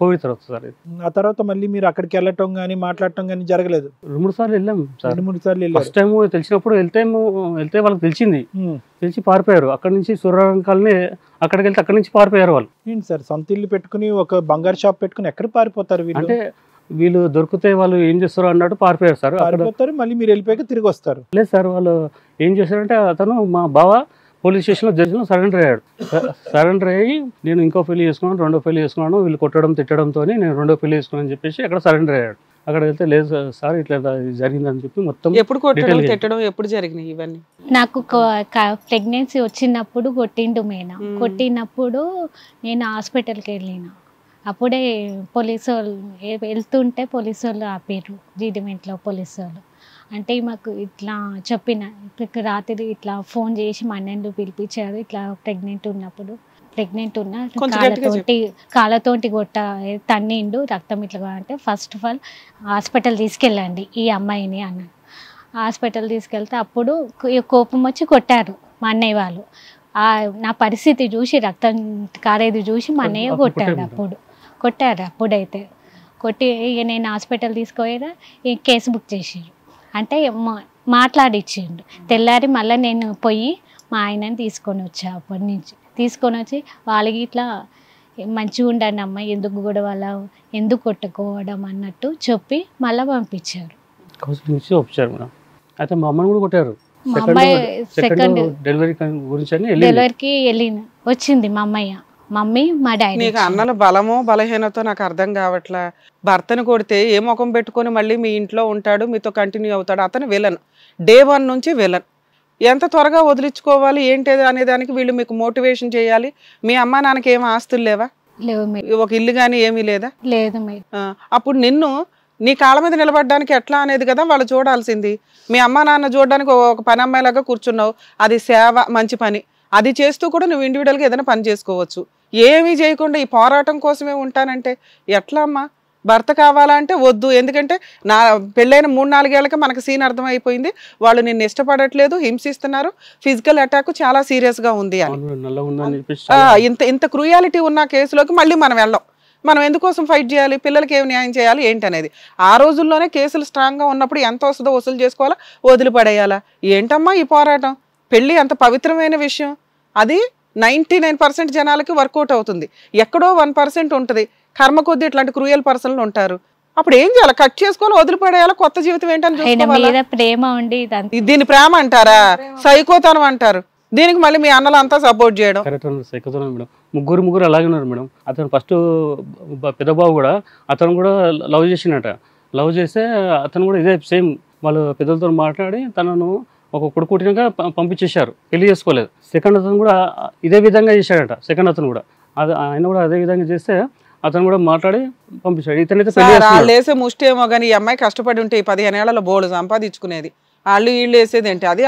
కోవిడ్ తర్వాత సార్. ఆ తర్వాత మళ్ళీ మీరు అక్కడికి వెళ్ళటం కానీ మాట్లాడటం కానీ జరగలేదు? 2-3 సార్లు వెళ్ళాం సార్. 2-3 సార్లు వెళ్ళాం. ఫస్ట్ టైం తెలిసినప్పుడు వెళ్తే వాళ్ళకి తెలిసింది, తెలిసి పారిపోయారు. అక్కడ నుంచి సూర్యరంకాలని అక్కడికి వెళ్తే అక్కడి నుంచి పారిపోయారు వాళ్ళు. ఏంటి సార్, సొంత ఇల్లు పెట్టుకుని ఒక బంగారు షాప్ పెట్టుకుని ఎక్కడ పారిపోతారు వీళ్ళు? అంటే వీళ్ళు దొరికితే వాళ్ళు ఏం చేస్తారు అన్నట్టు పారిపోయారు సార్. పారిపోతారు, మళ్ళీ మీరు వెళ్ళిపోయాక తిరిగి వస్తారు. లేదు సార్, వాళ్ళు ఏం చేశారంటే అతను మా బావ పోలీస్ స్టేషన్లో జడ్జిలో సరెండర్ అయ్యాడు. సరెండర్ అయ్యి నేను ఇంకో పెళ్లి చేసుకున్నాను, 2వ పెళ్లి చేసుకున్నాను, వీళ్ళు కొట్టడం తిట్టడంతో నేను 2వ పెళ్లి చేసుకున్నాను చెప్పేసి అక్కడ సరెండర్ అయ్యాడు. అక్కడ వెళ్తే లేదు సార్ ఇట్లా జరిగిందని చెప్పి మొత్తం. ఎప్పుడు కొట్టడం తిట్టడం ఎప్పుడు జరిగినాయి ఇవన్నీ? నాకు ప్రెగ్నెన్సీ వచ్చినప్పుడు కొట్టిండు మేడం. కొట్టినప్పుడు నేను హాస్పిటల్కి వెళ్ళిన. అప్పుడే పోలీసు వాళ్ళు వెళ్తుంటే పోలీసు వాళ్ళు ఆపారు, జీడిమెంట్లో పోలీసు వాళ్ళు. అంటే మాకు ఇట్లా చెప్పిన రాత్రి ఇట్లా ఫోన్ చేసి మా అన్నయ్యను పిలిపించారు. ఇట్లా ప్రెగ్నెంట్ ఉన్న కాళ్ళతోటి తన్నిండు, రక్తం ఇట్లా అంటే ఫస్ట్ ఆఫ్ ఆల్ హాస్పిటల్ తీసుకెళ్ళండి ఈ అమ్మాయిని అన్నాడు. హాస్పిటల్ తీసుకెళ్తే అప్పుడు కోపం వచ్చి కొట్టారు మా అన్నయ్య వాళ్ళు. నా పరిస్థితి చూసి, రక్తం కారేది చూసి మా అన్నయ్య కొట్టారు అప్పుడైతే. కొట్టి ఇక నేను హాస్పిటల్ తీసుకుపోయినా కేసు బుక్ చేసారు. అంటే మాట్లాడిచ్చిండు. తెల్లారి మళ్ళీ నేను పోయి మా ఆయనని తీసుకొని వచ్చా. అప్పటి నుంచి తీసుకొని వచ్చి వాళ్ళకి ఇట్లా మంచిగా ఉండండి అమ్మ, ఎందుకు కూడా వాళ్ళ ఎందుకు కొట్టుకోవడం అన్నట్టు చెప్పి మళ్ళీ పంపించారు. అయితే మా అమ్మని కూడా కొట్టారు. మా అమ్మాయి సెకండ్ డెలివరీకి వచ్చింది మా అమ్మయ్య, మమ్మీ మా డాడీ. నీకు అన్నల బలమో బలహీనతో నాకు అర్థం కావట్లా. భర్తను కొడితే ఏ ముఖం పెట్టుకొని మళ్ళీ మీ ఇంట్లో ఉంటాడు, మీతో కంటిన్యూ అవుతాడు. అతను విలన్, డే 1 నుంచి విలన్. ఎంత త్వరగా వదిలించుకోవాలి ఏంటి అనే దానికి వీళ్ళు మీకు మోటివేషన్ చేయాలి. మీ అమ్మా నాన్నకి ఏం ఆస్తులు లేవా? లేవు. ఒక ఇల్లు కానీ ఏమీ లేదా? లేదు. అప్పుడు నిన్ను నీ కాళ్ళ మీద నిలబడడానికి ఎట్లా అనేది కదా వాళ్ళు చూడాల్సింది. మీ అమ్మా నాన్న చూడడానికి ఒక పని అమ్మాయిలాగా కూర్చున్నావు, అది సేవ, మంచి పని. అది చేస్తూ కూడా నువ్వు ఇండివిజువల్గా ఏదైనా పని చేసుకోవచ్చు. ఏమీ చేయకుండా ఈ పోరాటం కోసమే ఉంటానంటే ఎట్లా అమ్మా? భర్త కావాలంటే వద్దు. ఎందుకంటే నా పెళ్ళైన 3-4 ఏళ్ళకి మనకు సీన్ అర్థమైపోయింది. వాళ్ళు నిన్ను ఇష్టపడట్లేదు, హింసిస్తున్నారు, ఫిజికల్ అటాక్ చాలా సీరియస్గా ఉంది అని. ఇంత క్రూయాలిటీ ఉన్న కేసులోకి మళ్ళీ మనం వెళ్ళాం. మనం ఎందుకోసం ఫైట్ చేయాలి? పిల్లలకి ఏమి న్యాయం చేయాలి ఏంటి అనేది. ఆ రోజుల్లోనే కేసులు స్ట్రాంగ్గా ఉన్నప్పుడు ఎంత వస్తుందో వసూలు చేసుకోవాలా, వదిలిపడేయాలా? ఏంటమ్మా ఈ పోరాటం? పెళ్ళి అంత పవిత్రమైన విషయం. అది 99% జనాలకి వర్కౌట్ అవుతుంది. ఎక్కడో 1% ఉంటుంది కర్మ కొద్ది ఇట్లాంటి క్రూయల్ పర్సన్లు ఉంటారు. అప్పుడు ఏం చేయాలి? కట్ చేసుకొని వదిలిపడేయాలా? కొత్త జీవితం ఏంటని చూసుకోవాలా? ప్రేమ ఉండి దీన్ని ప్రేమ అంటారా? సైకోతనం అంటారు. దీనికి మళ్ళీ మీ అన్నలు అంతా సపోర్ట్ చేయడం. మేడం ముగ్గురు అలాగే ఉన్నారు మేడం. అతను ఫస్ట్ పెద్ద బాబు కూడా అతను కూడా లవ్ చేసినట. లవ్ చేస్తే అతను కూడా ఇదే సేమ్ వాళ్ళు పెద్దలతో మాట్లాడి తనను ఒక కొడుకు పుట్టినాక పంపించేశారు, పెళ్లి చేసుకోలేదు. సెకండ్ అతను కూడా ఇదే విధంగా చేశాడట. సెకండ్ అతను కూడా ఆయన కూడా అదే విధంగా చేస్తే అతను కూడా మాట్లాడి పంపించాడు. ఇతనైతే వాళ్ళు వేసే ముష్టి ఏమో కానీ ఈ అమ్మాయి కష్టపడి ఉంటే 15 ఏళ్లలో బోర్డు సంపాదించుకునేది. వాళ్ళు వీళ్ళు వేసేది ఏంటి? అది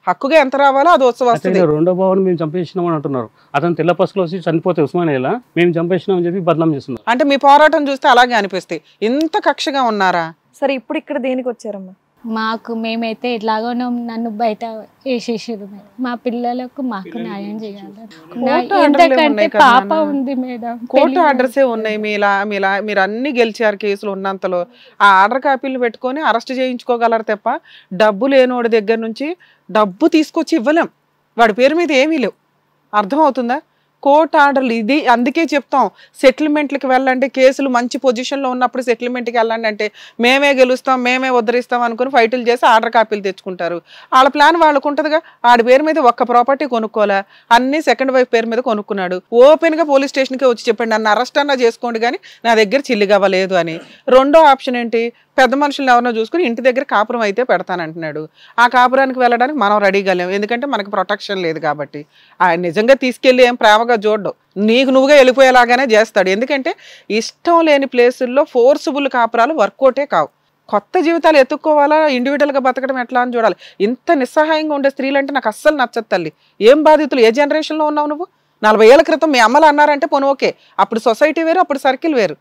హక్కుగా ఎంత రావాలో అది వస్తుంది. రెండో బాబుని మేము చంపేసినాం అని అంటున్నారు. అతను తెల్ల పసులు వచ్చి చనిపోతే ఉస్మానియాలో మేము చంపేసినాం అని చెప్పి బదనాం చేస్తున్నారు. అంటే మీ పోరాటం చూస్తే అలాగే అనిపిస్తాయి. ఇంత కక్షగా ఉన్నారా? సరే ఇప్పుడు ఇక్కడ దేనికి వచ్చారమ్మా? మేమైతే ఎట్లాగో నన్ను బయట వేసేసారు మేడం. మా పిల్లలకు మాకు న్యాయం చేయాలి. ఎందుకంటే పాప ఉంది మేడం. కోర్టు ఆర్డర్సే ఉన్నాయి. మీరు అన్ని గెలిచారు కేసులు ఉన్నంతలో. ఆ ఆర్డర్ కాపీలు పెట్టుకొని అరెస్ట్ చేయించుకోగలరు తప్ప డబ్బు లేనోడి దగ్గర నుంచి డబ్బు తీసుకొచ్చి ఇవ్వలేం. వాడి పేరు మీద ఏమీ లేవు. అర్థమవుతుందా? కోర్టు ఆర్డర్లు ఇది. అందుకే చెప్తాం సెటిల్మెంట్లకు వెళ్ళండి. కేసులు మంచి పొజిషన్లో ఉన్నప్పుడు సెటిల్మెంట్కి వెళ్ళండి అంటే మేమే గెలుస్తాం, మేమే ఉద్ధరిస్తాం అనుకుని ఫైటులు చేసి ఆర్డర్ కాపీలు తెచ్చుకుంటారు. వాళ్ళ ప్లాన్ వాళ్ళకు ఉంటుందిగా. ఆడి పేరు మీద ఒక్క ప్రాపర్టీ కొనుక్కోలే, అన్ని సెకండ్ వైఫ్ పేరు మీద కొనుక్కున్నాడు. ఓపెన్గా పోలీస్ స్టేషన్కే వచ్చి చెప్పండి, నన్ను అరెస్ట్ అన్నా చేసుకోండి కానీ నా దగ్గర చిల్లిగవ్వలేదు అని. రెండో ఆప్షన్ ఏంటి? పెద్ద మనుషులు ఎవరినో చూసుకుని ఇంటి దగ్గర కాపురం అయితే పెడతానంటున్నాడు. ఆ కాపురానికి వెళ్ళడానికి మనం రెడీగా లేము, ఎందుకంటే మనకు ప్రొటెక్షన్ లేదు కాబట్టి. ఆయన నిజంగా తీసుకెళ్ళి ఏం ప్రేమగా చూడడు, నీకు నువ్వుగా వెళ్ళిపోయేలాగానే చేస్తాడు. ఎందుకంటే ఇష్టం లేని ప్లేసుల్లో ఫోర్సుబుల్ కాపురాలు వర్కౌటే కావు. కొత్త జీవితాలు ఎత్తుక్కోవాలా, ఇండివిజువల్గా బతకడం ఎట్లా అని చూడాలి. ఇంత నిస్సహాయంగా ఉండే స్త్రీలు అంటే నాకు అస్సలు నచ్చదు తల్లి. ఏం బాధితులు? ఏ జనరేషన్లో ఉన్నావు నువ్వు? 40 ఏళ్ల క్రితం మీ అమ్మలు అన్నారంటే పోను ఓకే, అప్పుడు సొసైటీ వేరు, అప్పుడు సర్కిల్ వేరు.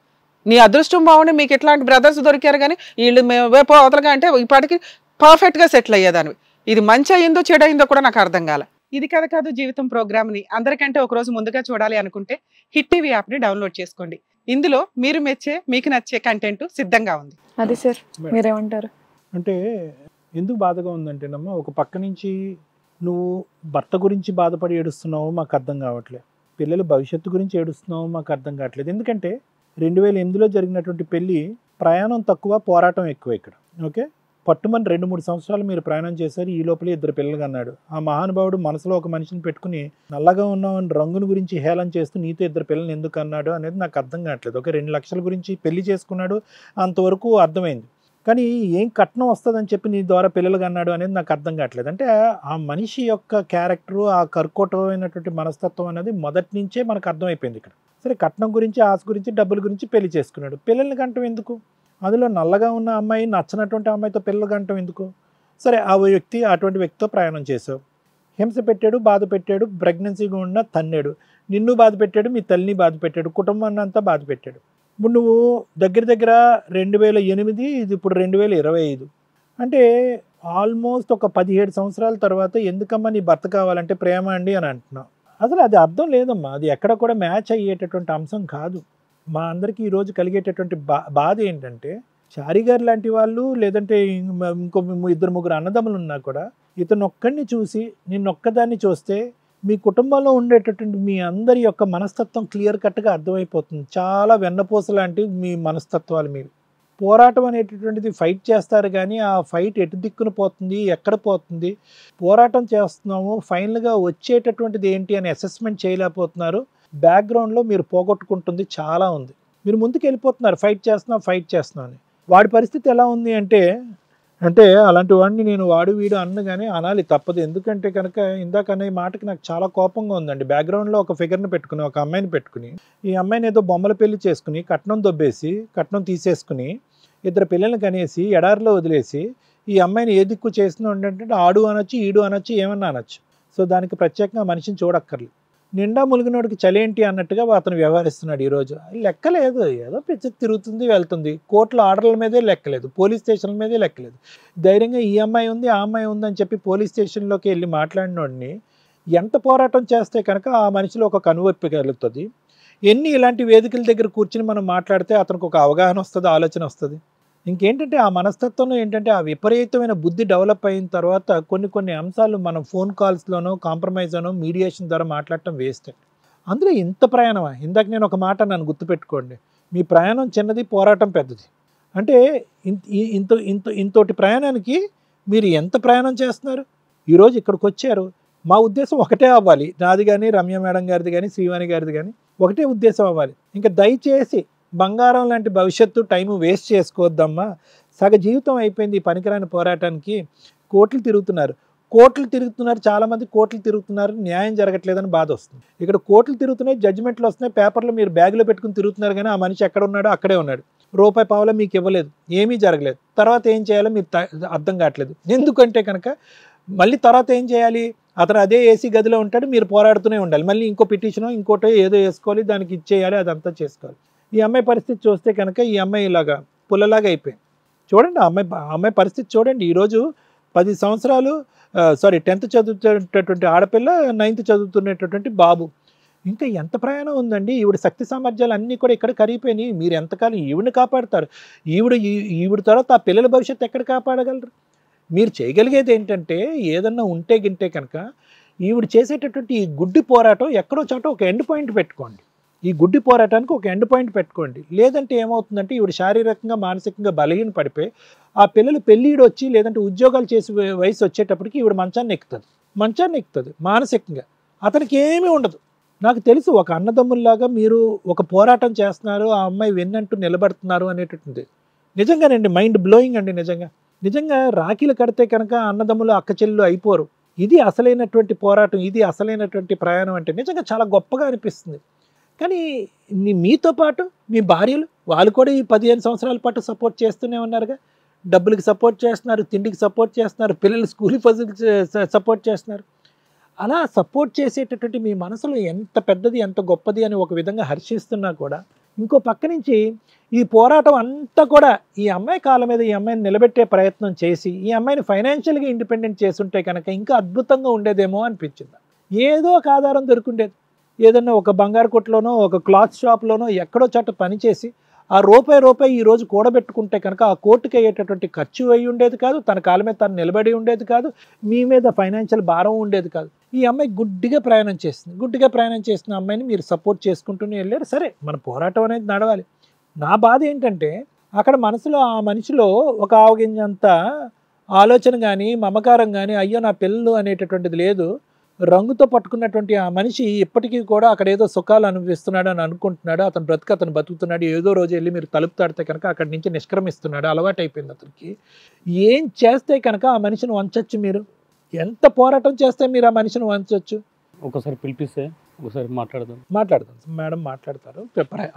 నీ అదృష్టం బాగుండి మీకు ఇట్లాంటి బ్రదర్స్ దొరికారు కానీ వీళ్ళు వేపో అవతలగా అంటే ఇప్పటికి పర్ఫెక్ట్గా సెటిల్ అయ్యేదాన్ని. ఇది మంచి అయిందో చెడు అయిందో కూడా నాకు అర్థం కాల. ఇది కథ కాదు జీవితం ప్రోగ్రామ్ని అందరికంటే ఒకరోజు ముందుగా చూడాలి అనుకుంటే హిట్ టీవీ యాప్ని డౌన్లోడ్ చేసుకోండి. ఇందులో మీరు మెచ్చే, మీకు నచ్చే కంటెంట్ సిద్ధంగా ఉంది. అది సార్ మీరేమంటారు? అంటే ఎందుకు బాధగా ఉందంటేనమ్మా, ఒక పక్క నుంచి నువ్వు భర్త గురించి బాధపడి ఏడుస్తున్నావు, మాకు అర్థం కావట్లేదు. పిల్లల భవిష్యత్తు గురించి ఏడుస్తున్నావు, మాకు అర్థం కావట్లేదు. ఎందుకంటే 2008లో జరిగినటువంటి పెళ్ళి ప్రయాణం తక్కువ, పోరాటం ఎక్కువ. ఇక్కడ ఓకే, పట్టుమని 2-3 సంవత్సరాలు మీరు ప్రయాణం చేశారు. ఈ లోపలే 2 పిల్లలు అన్నాడు. ఆ మహానుభావుడు మనసులో ఒక మనిషిని పెట్టుకుని నల్లగా ఉన్నావు రంగుని గురించి హేళన చేస్తూ నీతో 2 పిల్లల్ని ఎందుకు అన్నాడు అనేది నాకు అర్థం కావట్లేదు. ఓకే, 2 లక్షల గురించి పెళ్లి చేసుకున్నాడు, అంతవరకు అర్థమైంది. కానీ ఏం కట్నం వస్తుందని చెప్పి నీ ద్వారా పిల్లలు అన్నాడు అనేది నాకు అర్థం కావట్లేదు. అంటే ఆ మనిషి యొక్క క్యారెక్టరు, ఆ కర్కోటమైనటువంటి మనస్తత్వం అనేది మొదటి నుంచే మనకు అర్థమైపోయింది. ఇక్కడ సరే కట్నం గురించి, ఆశ గురించి, డబ్బుల గురించి పెళ్లి చేసుకున్నాడు. పిల్లల్ని కంటం ఎందుకు? అందులో నల్లగా ఉన్న అమ్మాయి, నచ్చినటువంటి అమ్మాయితో పిల్లలు కంటం ఎందుకు? సరే ఆ వ్యక్తి అటువంటి వ్యక్తితో ప్రయాణం చేసావు, హింస పెట్టాడు, బాధ పెట్టాడు, ప్రెగ్నెన్సీగా ఉన్న తన్నాడు, నిన్ను బాధ పెట్టాడు, మీ తల్లిని బాధ పెట్టాడు, కుటుంబాన్ని అంతా బాధ పెట్టాడు. ఇప్పుడు నువ్వు దగ్గర 2008, ఇది ఇప్పుడు 2025. అంటే ఆల్మోస్ట్ ఒక 17 సంవత్సరాల తర్వాత ఎందుకమ్మా నీ భర్త కావాలంటే ప్రేమ అండి అని అంటున్నావు. అసలు అది అర్థం లేదమ్మా, అది ఎక్కడ కూడా మ్యాచ్ అయ్యేటటువంటి అంశం కాదు. మా అందరికీ ఈరోజు కలిగేటటువంటి బాధ ఏంటంటే, చారి గారు లాంటి వాళ్ళు లేదంటే ఇంకో 2-3 అన్నదమ్ములు ఉన్నా కూడా ఇతను ఒక్కడిని చూసి నిన్నొక్కదాన్ని చూస్తే మీ కుటుంబంలో ఉండేటటువంటి మీ అందరి యొక్క మనస్తత్వం క్లియర్ కట్గా అర్థమైపోతుంది. చాలా వెన్నపూస లాంటి మీ మనస్తత్వాలు మీరు. పోరాటం అనేటటువంటిది ఫైట్ చేస్తారు కానీ ఆ ఫైట్ ఎటు దిక్కున పోతుంది, ఎక్కడ పోతుంది, పోరాటం చేస్తున్నాము ఫైనల్గా వచ్చేటటువంటిది ఏంటి అని అసెస్మెంట్ చేయలేకపోతున్నారు. బ్యాక్గ్రౌండ్లో మీరు పోగొట్టుకుంటుంది చాలా ఉంది. మీరు ముందుకు వెళ్ళిపోతున్నారు, ఫైట్ చేస్తున్నాం అని. వాడి పరిస్థితి ఎలా ఉంది అంటే అలాంటి వాడిని నేను వాడు వీడు అన్నగానే అనాలి తప్పదు. ఎందుకంటే కనుక ఇందాక అనే మాటకి నాకు చాలా కోపంగా ఉందండి. బ్యాక్గ్రౌండ్లో ఒక ఫిగర్ని పెట్టుకుని, ఒక అమ్మాయిని పెట్టుకుని, ఈ అమ్మాయిని ఏదో బొమ్మల పెళ్లి చేసుకుని కట్నం దొబ్బేసి కట్నం తీసేసుకుని 2 పిల్లల్ని కనేసి ఎడారిలో వదిలేసి ఈ అమ్మాయిని ఏ దిక్కు చేసిన అంటే ఆడు అనొచ్చు, ఈడు అనొచ్చు, ఏమన్నా అనొచ్చు. సో దానికి ప్రత్యేకంగా మనిషిని చూడక్కర్లేదు. నిండా ములిగినోడికి చలేంటి అన్నట్టుగా అతను వ్యవహరిస్తున్నాడు ఈరోజు. లెక్కలేదు, ఏదో పిచ్చి తిరుగుతుంది వెళ్తుంది. కోర్టుల ఆర్డర్ల మీదే లెక్కలేదు, పోలీస్ స్టేషన్ల మీదే లెక్కలేదు. ధైర్యంగా ఈ అమ్మాయి ఉంది ఆ అమ్మాయి ఉంది అని చెప్పి పోలీస్ స్టేషన్లోకి వెళ్ళి మాట్లాడినోడిని ఎంత పోరాటం చేస్తే కనుక ఆ మనిషిలో ఒక కనువొప్పి కలుగుతుంది. ఎన్ని ఇలాంటి వేదికల దగ్గర కూర్చుని మనం మాట్లాడితే అతనికి ఒక అవగాహన వస్తుంది, ఆలోచన వస్తుంది. ఇంకేంటంటే ఆ మనస్తత్వంలో ఏంటంటే ఆ విపరీతమైన బుద్ధి డెవలప్ అయిన తర్వాత కొన్ని అంశాలు మనం ఫోన్ కాల్స్లోనో కాంప్రమైజ్ అనో మీడియేషన్ ద్వారా మాట్లాడటం వేస్ట్. అందులో ఇంత ప్రయాణమా? ఇందాక నేను ఒక మాట నన్ను గుర్తుపెట్టుకోండి, మీ ప్రయాణం చిన్నది, పోరాటం పెద్దది. అంటే ఇంతటి ప్రయాణానికి మీరు ఎంత ప్రయాణం చేస్తున్నారు? ఈరోజు ఇక్కడికి వచ్చారు, మా ఉద్దేశం ఒకటే అవ్వాలి, నాది కానీ రమ్య మేడం గారిది కానీ శ్రీవాణి గారిది కానీ ఒకటే ఉద్దేశం అవ్వాలి. ఇంకా దయచేసి బంగారం లాంటి భవిష్యత్తు టైము వేస్ట్ చేసుకోవద్దమ్మా. సగ జీవితం అయిపోయింది ఈ పనికిరాని పోరాటానికి. కోట్లు తిరుగుతున్నారు చాలామంది, కోట్లు తిరుగుతున్నారు, న్యాయం జరగట్లేదని బాధ వస్తుంది. ఇక్కడ కోట్లు తిరుగుతున్నాయి, జడ్జిమెంట్లు వస్తున్నాయి, పేపర్లు మీరు బ్యాగులో పెట్టుకుని తిరుగుతున్నారు కానీ ఆ మనిషి ఎక్కడ ఉన్నాడో అక్కడే ఉన్నాడు. రూపాయి పావులా మీకు ఇవ్వలేదు, ఏమీ జరగలేదు. తర్వాత ఏం చేయాలో మీరు అర్థం కావట్లేదు. ఎందుకంటే కనుక మళ్ళీ తర్వాత ఏం చేయాలి? అతను అదే ఏసీ గదిలో ఉంటాడు, మీరు పోరాడుతూనే ఉండాలి. మళ్ళీ ఇంకో పిటిషనో ఇంకోటో ఏదో వేసుకోవాలి, దానికి ఇచ్చేయాలి, అదంతా చేసుకోవాలి. ఈ అమ్మాయి పరిస్థితి చూస్తే కనుక ఈ అమ్మాయి ఇలాగా పుల్లలాగా అయిపోయింది. చూడండి ఆ అమ్మాయి పరిస్థితి చూడండి. ఈరోజు 10 సంవత్సరాలు 10th చదువుతున్నటువంటి ఆడపిల్ల, 9th చదువుతున్నటువంటి బాబు. ఇంకా ఎంత ప్రయాణం ఉందండి? ఈవిడ శక్తి సామర్థ్యాలు అన్నీ కూడా ఇక్కడ కరిగిపోయినాయి. మీరు ఎంతకాలం ఈవిడిని కాపాడుతారు? ఈవిడ తర్వాత ఆ పిల్లల భవిష్యత్తు ఎక్కడ కాపాడగలరు? మీరు చేయగలిగేది ఏంటంటే ఏదన్నా ఉంటే గింటే కనుక ఈవిడ చేసేటటువంటి ఈ గుడ్డి పోరాటం ఎక్కడో చోట ఒక ఎండ్ పాయింట్ పెట్టుకోండి. ఈ గుడ్డి పోరాటానికి ఒక ఎండ్ పాయింట్ పెట్టుకోండి. లేదంటే ఏమవుతుందంటే ఈవిడ శారీరకంగా మానసికంగా బలహీన పడిపోయి ఆ పిల్లలు పెళ్ళిడు వచ్చి లేదంటే ఉద్యోగాలు చేసే వయసు వచ్చేటప్పటికి ఈవిడ మంచాన్ని ఎక్కుతుంది మానసికంగా. అతనికి ఏమీ ఉండదు. నాకు తెలుసు ఒక అన్నదమ్ముల్లాగా మీరు ఒక పోరాటం చేస్తున్నారు, ఆ అమ్మాయి వెన్నంటూ నిలబడుతున్నారు అనేటటువంటి నిజంగానండి మైండ్ బ్లోయింగ్ అండి. నిజంగా రాఖీలు కడితే కనుక అన్నదమ్ములు అక్క చెల్లెలు అయిపోరు. ఇది అసలైనటువంటి పోరాటం, ఇది అసలైనటువంటి ప్రయాణం అంటే నిజంగా చాలా గొప్పగా అనిపిస్తుంది. కానీ మీతో పాటు మీ భార్యలు వాళ్ళు కూడా ఈ 15 సంవత్సరాల పాటు సపోర్ట్ చేస్తూనే ఉన్నారుగా. డబ్బులకి సపోర్ట్ చేస్తున్నారు, తిండికి సపోర్ట్ చేస్తున్నారు, పిల్లలు స్కూల్ ఫెసిలిటీ సపోర్ట్ చేస్తున్నారు. అలా సపోర్ట్ చేసేటటువంటి మీ మనసులో ఎంత పెద్దది ఎంత గొప్పది అని ఒక విధంగా హర్షిస్తున్నా కూడా ఇంకో పక్క నుంచి ఈ పోరాటం అంతా కూడా ఈ అమ్మాయి కాళ్ళ మీద ఈ అమ్మాయిని నిలబెట్టే ప్రయత్నం చేసి ఈ అమ్మాయిని ఫైనాన్షియల్గా ఇండిపెండెంట్ చేస్తుంటే కనుక ఇంకా అద్భుతంగా ఉండేదేమో అనిపించింది. ఏదో ఒక ఆధారం దొరుకుండేది. ఏదన్నా ఒక బంగారు కొట్టులోనో ఒక క్లాత్ షాప్లోనో ఎక్కడో చోట పనిచేసి ఆ రూపాయి ఈరోజు కూడబెట్టుకుంటే కనుక ఆ కోర్టుకి అయ్యేటటువంటి ఖర్చు అయ్యి ఉండేది కాదు, తన కాళ్ళ మీద తను నిలబడి ఉండేది కాదు, మీ మీద ఫైనాన్షియల్ భారం ఉండేది కాదు. ఈ అమ్మాయి గుడ్డిగా ప్రయాణం చేస్తున్న అమ్మాయిని మీరు సపోర్ట్ చేసుకుంటూనే వెళ్ళారు. సరే, మన పోరాటం అనేది నడవాలి. నా బాధ ఏంటంటే అక్కడ మనసులో ఆ మనిషిలో ఒక ఆవగింజంత ఆలోచన కానీ మమకారం కానీ అయ్యో నా పిల్లలు అనేటటువంటిది లేదు. రంగుతో పట్టుకున్నటువంటి ఆ మనిషి ఇప్పటికీ కూడా అక్కడ ఏదో సుఖాలు అనుభవిస్తున్నాడు అని అనుకుంటున్నాడు. అతను బతుకుతున్నాడు. ఏదో రోజు వెళ్ళి మీరు తలుపు తాడితే కనుక అక్కడి నుంచి నిష్క్రమిస్తున్నాడు. అలవాటు అయిపోయింది అతనికి. ఏం చేస్తే కనుక ఆ మనిషిని వంచొచ్చు? మీరు ఎంత పోరాటం చేస్తే మీరు ఆ మనిషిని వంచొచ్చు? ఒకసారి పిలిపిస్తే ఒకసారి మాట్లాడదాం మేడం మాట్లాడతారు.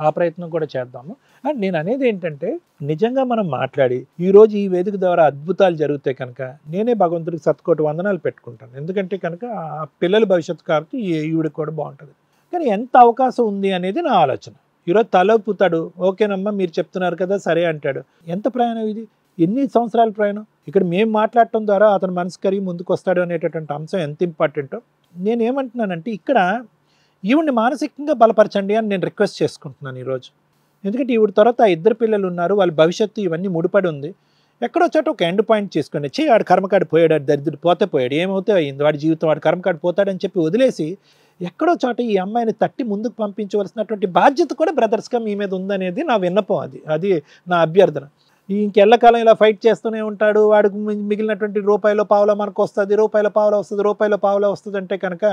ఆ ప్రయత్నం కూడా చేద్దాము. అండ్ నేను అనేది ఏంటంటే నిజంగా మనం మాట్లాడి ఈరోజు ఈ వేదిక ద్వారా అద్భుతాలు జరిగితే కనుక నేనే భగవంతుడికి 100 వందనాలు పెట్టుకుంటాను. ఎందుకంటే కనుక ఆ పిల్లల భవిష్యత్తు కాబట్టి ఈవిడికి కూడా బాగుంటుంది. కానీ ఎంత అవకాశం ఉంది అనేది నా ఆలోచన. ఈరోజు తలపుతాడు, ఓకేనమ్మా మీరు చెప్తున్నారు కదా సరే అంటాడు. ఎంత ప్రయాణం ఇది? ఎన్ని సంవత్సరాల ప్రయాణం? ఇక్కడ మేము మాట్లాడటం ద్వారా అతను మనసు కరిగి ముందుకు వస్తాడు అనేటటువంటి అంశం ఎంత ఇంపార్టెంటో నేనేమంటున్నానంటే ఇక్కడ ఈవిడ్ని మానసికంగా బలపరచండి అని నేను రిక్వెస్ట్ చేసుకుంటున్నాను ఈరోజు. ఎందుకంటే ఈవిడ తర్వాత ఆ ఇద్దరు పిల్లలు ఉన్నారు, వాళ్ళ భవిష్యత్తు ఇవన్నీ ముడిపడి ఉంది. ఎక్కడో చోట ఒక ఎండ్ పాయింట్ చేసుకోండి. వాడు కర్మకాడు పోయాడు, వాడు దరిద్రుడు పోతే పోయాడు, ఏమవుతే అయింది, వాడి జీవితం వాడు కర్మకాడు పోతాడని చెప్పి వదిలేసి ఎక్కడో చోట ఈ అమ్మాయిని తట్టి ముందుకు పంపించవలసినటువంటి బాధ్యత కూడా బ్రదర్స్గా మీ మీద ఉందనేది నా విన్నపం. అది నా అభ్యర్థన. ఇంకెల్లకాలం ఇలా ఫైట్ చేస్తూనే ఉంటాడు, వాడికి మిగిలినటువంటి రూపాయల పావులో మనకు వస్తుంది, రూపాయల పావులో వస్తుంది అంటే కనుక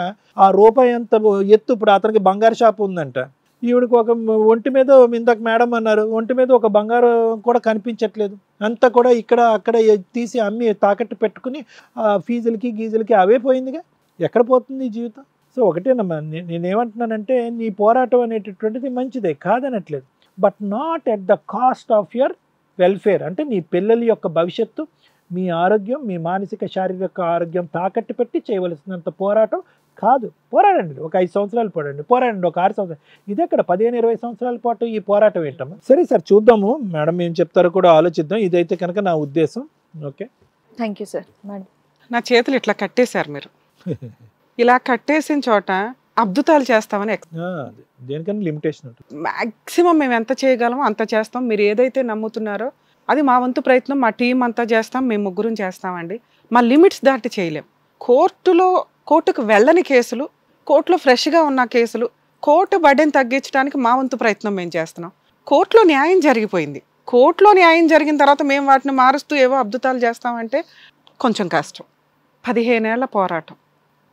ఆ రూపాయి అంత ఎత్తు ఇప్పుడు అతనికి బంగారు షాప్ ఉందంట, ఈవిడికి ఒక ఒంటి మీద ఇందాక మేడం అన్నారు ఒంటి మీద ఒక బంగారు కూడా కనిపించట్లేదు, అంతా కూడా ఇక్కడ అక్కడ తీసి అమ్మి తాకట్టు పెట్టుకుని ఫీజులకి గీజులకి అవే పోయిందిగా. ఎక్కడ పోతుంది ఈ జీవితం? సో ఒకటేనమ్మా, నేనేమంటున్నానంటే నీ పోరాటం అనేటటువంటిది మంచిదే కాదనట్లేదు, but not at the cost of your welfare. అంటే నీ పిల్లల యొక్క భవిష్యత్తు, మీ ఆరోగ్యం, మీ మానసిక శారీరక ఆరోగ్యం తాకట్టు పెట్టి చేయవలసినంత పోరాటం కాదు. పోరాడండి, ఒక 5 సంవత్సరాలు పోరాడండి, ఒక 6 సంవత్సరాలు, ఇదెక్కడ 15-20 సంవత్సరాల పాటు ఈ పోరాటం ఏంటమ్మా? సరే సార్, చూద్దాము మేడం ఏం చెప్తారో కూడా ఆలోచిద్దాం. ఇదైతే కనుక నా ఉద్దేశం. Okay, thank you sir. Madam, నా చేతులు ఇట్లా కట్టేశారు మీరు. ఇలా కట్టేసిన చోట అద్భుతాలు చేస్తామని దేనికన్నా లిమిటేషన్ ఉంటుంది. మ్యాక్సిమం మేము ఎంత చేయగలమో అంత చేస్తాం. మీరు ఏదైతే నమ్ముతున్నారో అది మా వంతు ప్రయత్నం, మా టీం అంతా చేస్తాం, మేము ముగ్గురం చేస్తామండి. మా లిమిట్స్ దాటి చేయలేం. కోర్టుకు వెళ్ళని కేసులు, కోర్టులో ఫ్రెష్గా ఉన్న కేసులు, కోర్టు బర్డెన్ తగ్గించడానికి మా వంతు ప్రయత్నం మేము చేస్తున్నాం. కోర్టులో న్యాయం జరిగిపోయింది, కోర్టులో న్యాయం జరిగిన తర్వాత మేము వాటిని మారుస్తూ ఏవో అద్భుతాలు చేస్తామంటే కొంచెం కష్టం. 15 ఏళ్ల పోరాటం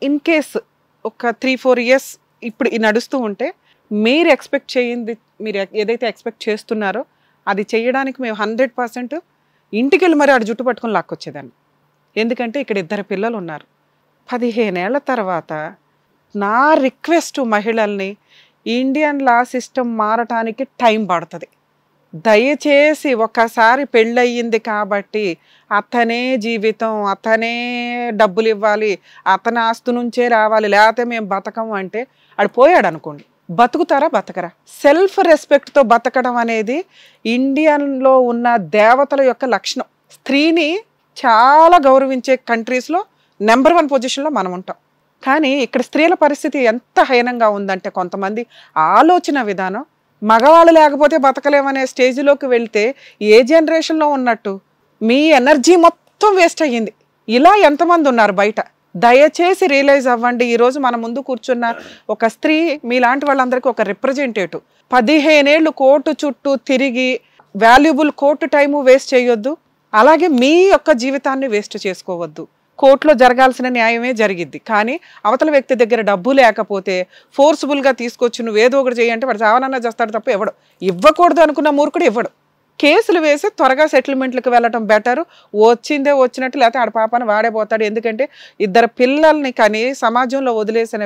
ఇన్ కేస్ ఒక 3-4 ఇయర్స్ ఇప్పుడు నడుస్తూ ఉంటే మీరు ఎక్స్పెక్ట్ చేయింది, మీరు ఏదైతే ఎక్స్పెక్ట్ చేస్తున్నారో అది చేయడానికి మేము 100% ఇంటికి వెళ్ళి మరి ఆడు జుట్టు పట్టుకొని లాక్కొచ్చేదాన్ని. ఎందుకంటే ఇక్కడ 2 పిల్లలు ఉన్నారు. 15 ఏళ్ల తర్వాత నా రిక్వెస్ట్ మహిళల్ని, ఇండియన్ లా సిస్టమ్ మారటానికి టైం పడుతుంది. దయచేసి ఒక్కసారి పెళ్ళయింది కాబట్టి అతనే జీవితం, అతనే డబ్బులు ఇవ్వాలి, అతని ఆస్తు నుంచే రావాలి, లేకపోతే మేము బతకం అంటే ఆడు పోయాడు అనుకోండి, బతుకుతారా? బతకరా? సెల్ఫ్ రెస్పెక్ట్తో బతకడం అనేది ఇండియన్లో ఉన్న దేవతల యొక్క లక్షణం. స్త్రీని చాలా గౌరవించే కంట్రీస్లో నెంబర్ 1 పొజిషన్లో మనం ఉంటాం. కానీ ఇక్కడ స్త్రీల పరిస్థితి ఎంత హీనంగా ఉందంటే కొంతమంది ఆలోచన విధానం, మగవాళ్ళు లేకపోతే బతకలేమనే స్టేజ్లోకి వెళ్తే ఏ జనరేషన్లో ఉన్నట్టు మీ ఎనర్జీ మొత్తం వేస్ట్ అయ్యింది. ఇలా ఎంతమంది ఉన్నారు బయట? దయచేసి రియలైజ్ అవ్వండి. ఈరోజు మన ముందు కూర్చున్న ఒక స్త్రీ మీలాంటి వాళ్ళందరికీ ఒక రిప్రజెంటేటివ్. 15 ఏళ్ళు కోర్టు చుట్టూ తిరిగి వాల్యుబుల్ కోర్టు టైము వేస్ట్ చేయొద్దు, అలాగే మీ యొక్క జీవితాన్ని వేస్ట్ చేసుకోవద్దు. కోర్టులో జరగాల్సిన న్యాయమే జరిగిద్ది, కానీ అవతల వ్యక్తి దగ్గర డబ్బు లేకపోతే ఫోర్స్ఫుల్గా తీసుకొచ్చి నువ్వు ఏదో ఒకటి చేయంటే వాడు చావనన్నా చేస్తాడు తప్ప ఇవ్వడు. ఇవ్వకూడదు అనుకున్న మూర్ఖుడు ఇవ్వడు. కేసులు వేసి త్వరగా సెటిల్మెంట్లకు వెళ్ళటం బెటరు. వచ్చిందే వచ్చినట్టు, లేకపోతే ఆడ పాపని వాడే పోతాడు. ఎందుకంటే 2 పిల్లల్ని కానీ సమాజంలో వదిలేసిన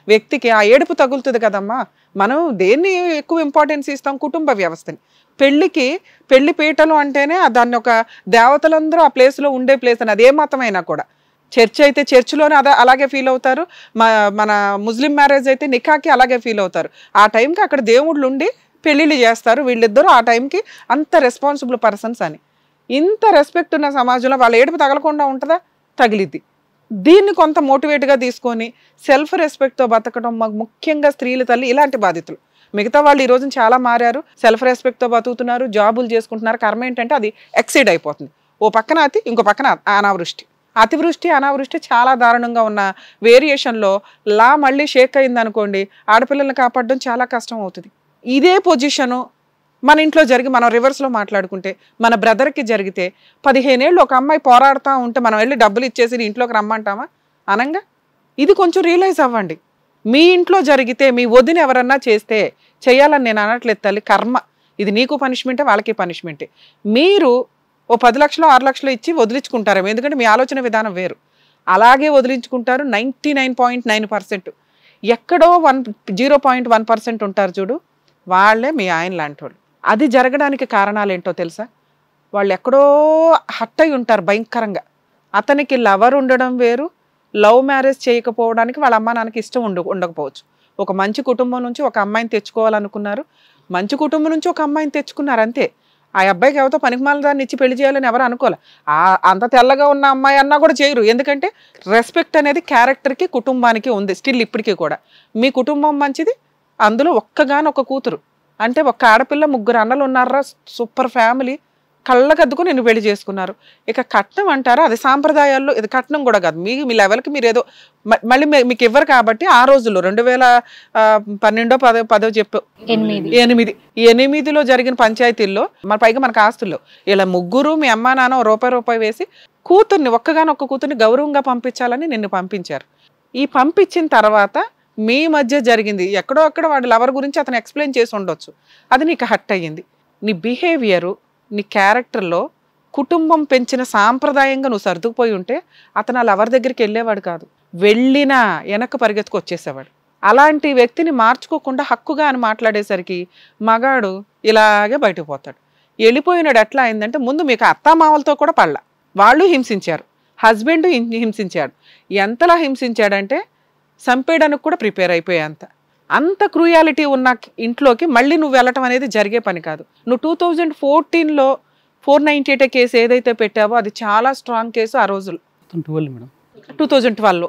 వ్యక్తికి ఆ ఏడుపు తగులుతుంది కదమ్మా. మనం దేన్ని ఎక్కువ ఇంపార్టెన్స్ ఇస్తాం? కుటుంబ వ్యవస్థని. పెళ్లి పీటలు అంటేనే దాన్ని ఒక దేవతలందరూ ఆ ప్లేస్లో ఉండే ప్లేస్ అని, అదే మతమైనా కూడా. చర్చ్ అయితే చర్చిలోనే అలాగే ఫీల్ అవుతారు, మన ముస్లిం మ్యారేజ్ అయితే నికాకి అలాగే ఫీల్ అవుతారు. ఆ టైంకి అక్కడ దేవుళ్ళు ఉండి పెళ్ళిళ్ళు చేస్తారు వీళ్ళిద్దరూ. ఆ టైంకి అంత రెస్పాన్సిబుల్ పర్సన్స్ అని. ఇంత రెస్పెక్ట్ ఉన్న సమాజంలో వాళ్ళ ఏడుపు తగలకుండా ఉంటుందా? తగిలిద్ది. దీన్ని కొంత మోటివేట్గా తీసుకొని సెల్ఫ్ రెస్పెక్ట్తో బతకడం, ముఖ్యంగా స్త్రీల తల్లి ఇలాంటి బాధితులు. మిగతా వాళ్ళు ఈ రోజున చాలా మారారు, సెల్ఫ్ రెస్పెక్ట్తో బతుకుతున్నారు, జాబులు చేసుకుంటున్నారు. కర్మ ఏంటంటే అది ఎక్సీడ్ అయిపోతుంది. ఓ పక్కన అతి, ఇంకో పక్కన అనావృష్టి. అతివృష్టి అనావృష్టి చాలా దారుణంగా ఉన్న వేరియేషన్లో లా మళ్ళీ షేక్ అయింది అనుకోండి, ఆడపిల్లల్ని కాపాడడం చాలా కష్టం అవుతుంది. ఇదే పొజిషను మన ఇంట్లో జరిగి మనం రివర్స్లో మాట్లాడుకుంటే మన బ్రదర్కి జరిగితే 15 ఏళ్ళు ఒక అమ్మాయి పోరాడుతూ ఉంటే మనం వెళ్ళి డబ్బులు ఇచ్చేసి ఇంట్లోకి రమ్మంటామా? అనంగా ఇది కొంచెం రియలైజ్ అవ్వండి. మీ ఇంట్లో జరిగితే మీ వదిన ఎవరన్నా చేస్తే చేయాలని నేను అనట్లేదు తల్లి, కర్మ. ఇది నీకు పనిష్మెంటే, వాళ్ళకి పనిష్మెంటే. మీరు ఓ 10 లక్షలు 6 లక్షలు ఇచ్చి వదిలించుకుంటారేమో, ఎందుకంటే మీ ఆలోచన విధానం వేరు. అలాగే వదిలించుకుంటారు 99.9%. ఎక్కడో 0.1% ఉంటారు చూడు, వాళ్ళే మీ ఆయన లాంటి వాళ్ళు. అది జరగడానికి కారణాలు ఏంటో తెలుసా? వాళ్ళు ఎక్కడో హట్ అయి ఉంటారు భయంకరంగా. అతనికి లవర్ ఉండడం వేరు, లవ్ మ్యారేజ్ చేయకపోవడానికి వాళ్ళ అమ్మ నాన్నకి ఇష్టం ఉండకపోవచ్చు. ఒక మంచి కుటుంబం నుంచి ఒక అమ్మాయిని తెచ్చుకోవాలనుకున్నారు, మంచి కుటుంబం నుంచి ఒక అమ్మాయిని తెచ్చుకున్నారు, అంతే. ఆ అబ్బాయికి ఎవరితో పనికిమాల దాన్ని ఇచ్చి పెళ్లి చేయాలని ఎవరు అనుకోలే. అంత తెల్లగా ఉన్న అమ్మాయి అన్నా కూడా చేయరు. ఎందుకంటే రెస్పెక్ట్ అనేది క్యారెక్టర్కి కుటుంబానికి ఉంది స్టిల్ ఇప్పటికీ కూడా. మీ కుటుంబం మంచిది, అందులో ఒక్కగానొక్క కూతురు అంటే ఒక్క ఆడపిల్ల, 3 అన్నలు ఉన్నారా, సూపర్ ఫ్యామిలీ, కళ్ళకద్దుకు నేను పెళ్లి చేసుకున్నారు. ఇక కట్నం అంటారా, అది సాంప్రదాయాల్లో ఇది కట్నం కూడా కాదు. మీ లెవెల్కి మీరు ఏదో మళ్ళీ మీకు ఇవ్వరు కాబట్టి ఆ రోజుల్లో 2012-10 చెప్పు 8లో జరిగిన పంచాయతీల్లో మన పైగా మనకు ఆస్తుల్లో ఇలా ముగ్గురు మీ అమ్మా నాన్న రూపాయి వేసి కూతుర్ని ఒక్కగానొక్క కూతుర్ని గౌరవంగా పంపించాలని నిన్ను పంపించారు. ఈ పంపించిన తర్వాత మీ మధ్య జరిగింది ఎక్కడో అక్కడ వాడి లవర్ గురించి అతను ఎక్స్ప్లెయిన్ చేసి ఉండొచ్చు, అది నీకు హర్ట్ అయ్యింది. నీ బిహేవియరు, నీ క్యారెక్టర్లో కుటుంబం పెంచిన సాంప్రదాయంగా నువ్వు సర్దుకుపోయి ఉంటే అతను ఆ లవర్ దగ్గరికి వెళ్ళేవాడు కాదు, వెళ్ళినా వెనక్కి పరిగెత్తుకు వచ్చేసేవాడు. అలాంటి వ్యక్తిని మార్చుకోకుండా హక్కుగా అని మాట్లాడేసరికి మగాడు ఇలాగే బయటకు పోతాడు. వెళ్ళిపోయినాడు. ఎట్లా అయిందంటే ముందు మీకు అత్తామామలతో కూడా పళ్ళ, వాళ్ళు హింసించారు, హస్బెండ్ హింసించాడు. ఎంతలా హింసించాడంటే చంపేయడానికి కూడా ప్రిపేర్ అయిపోయా. అంత క్రూయాలిటీ ఉన్న ఇంట్లోకి మళ్ళీ నువ్వు వెళ్ళటం అనేది జరిగే పని కాదు. నువ్వు 2014లో 498 కేసు ఏదైతే పెట్టావో అది చాలా స్ట్రాంగ్ కేసు ఆ రోజులు. 2012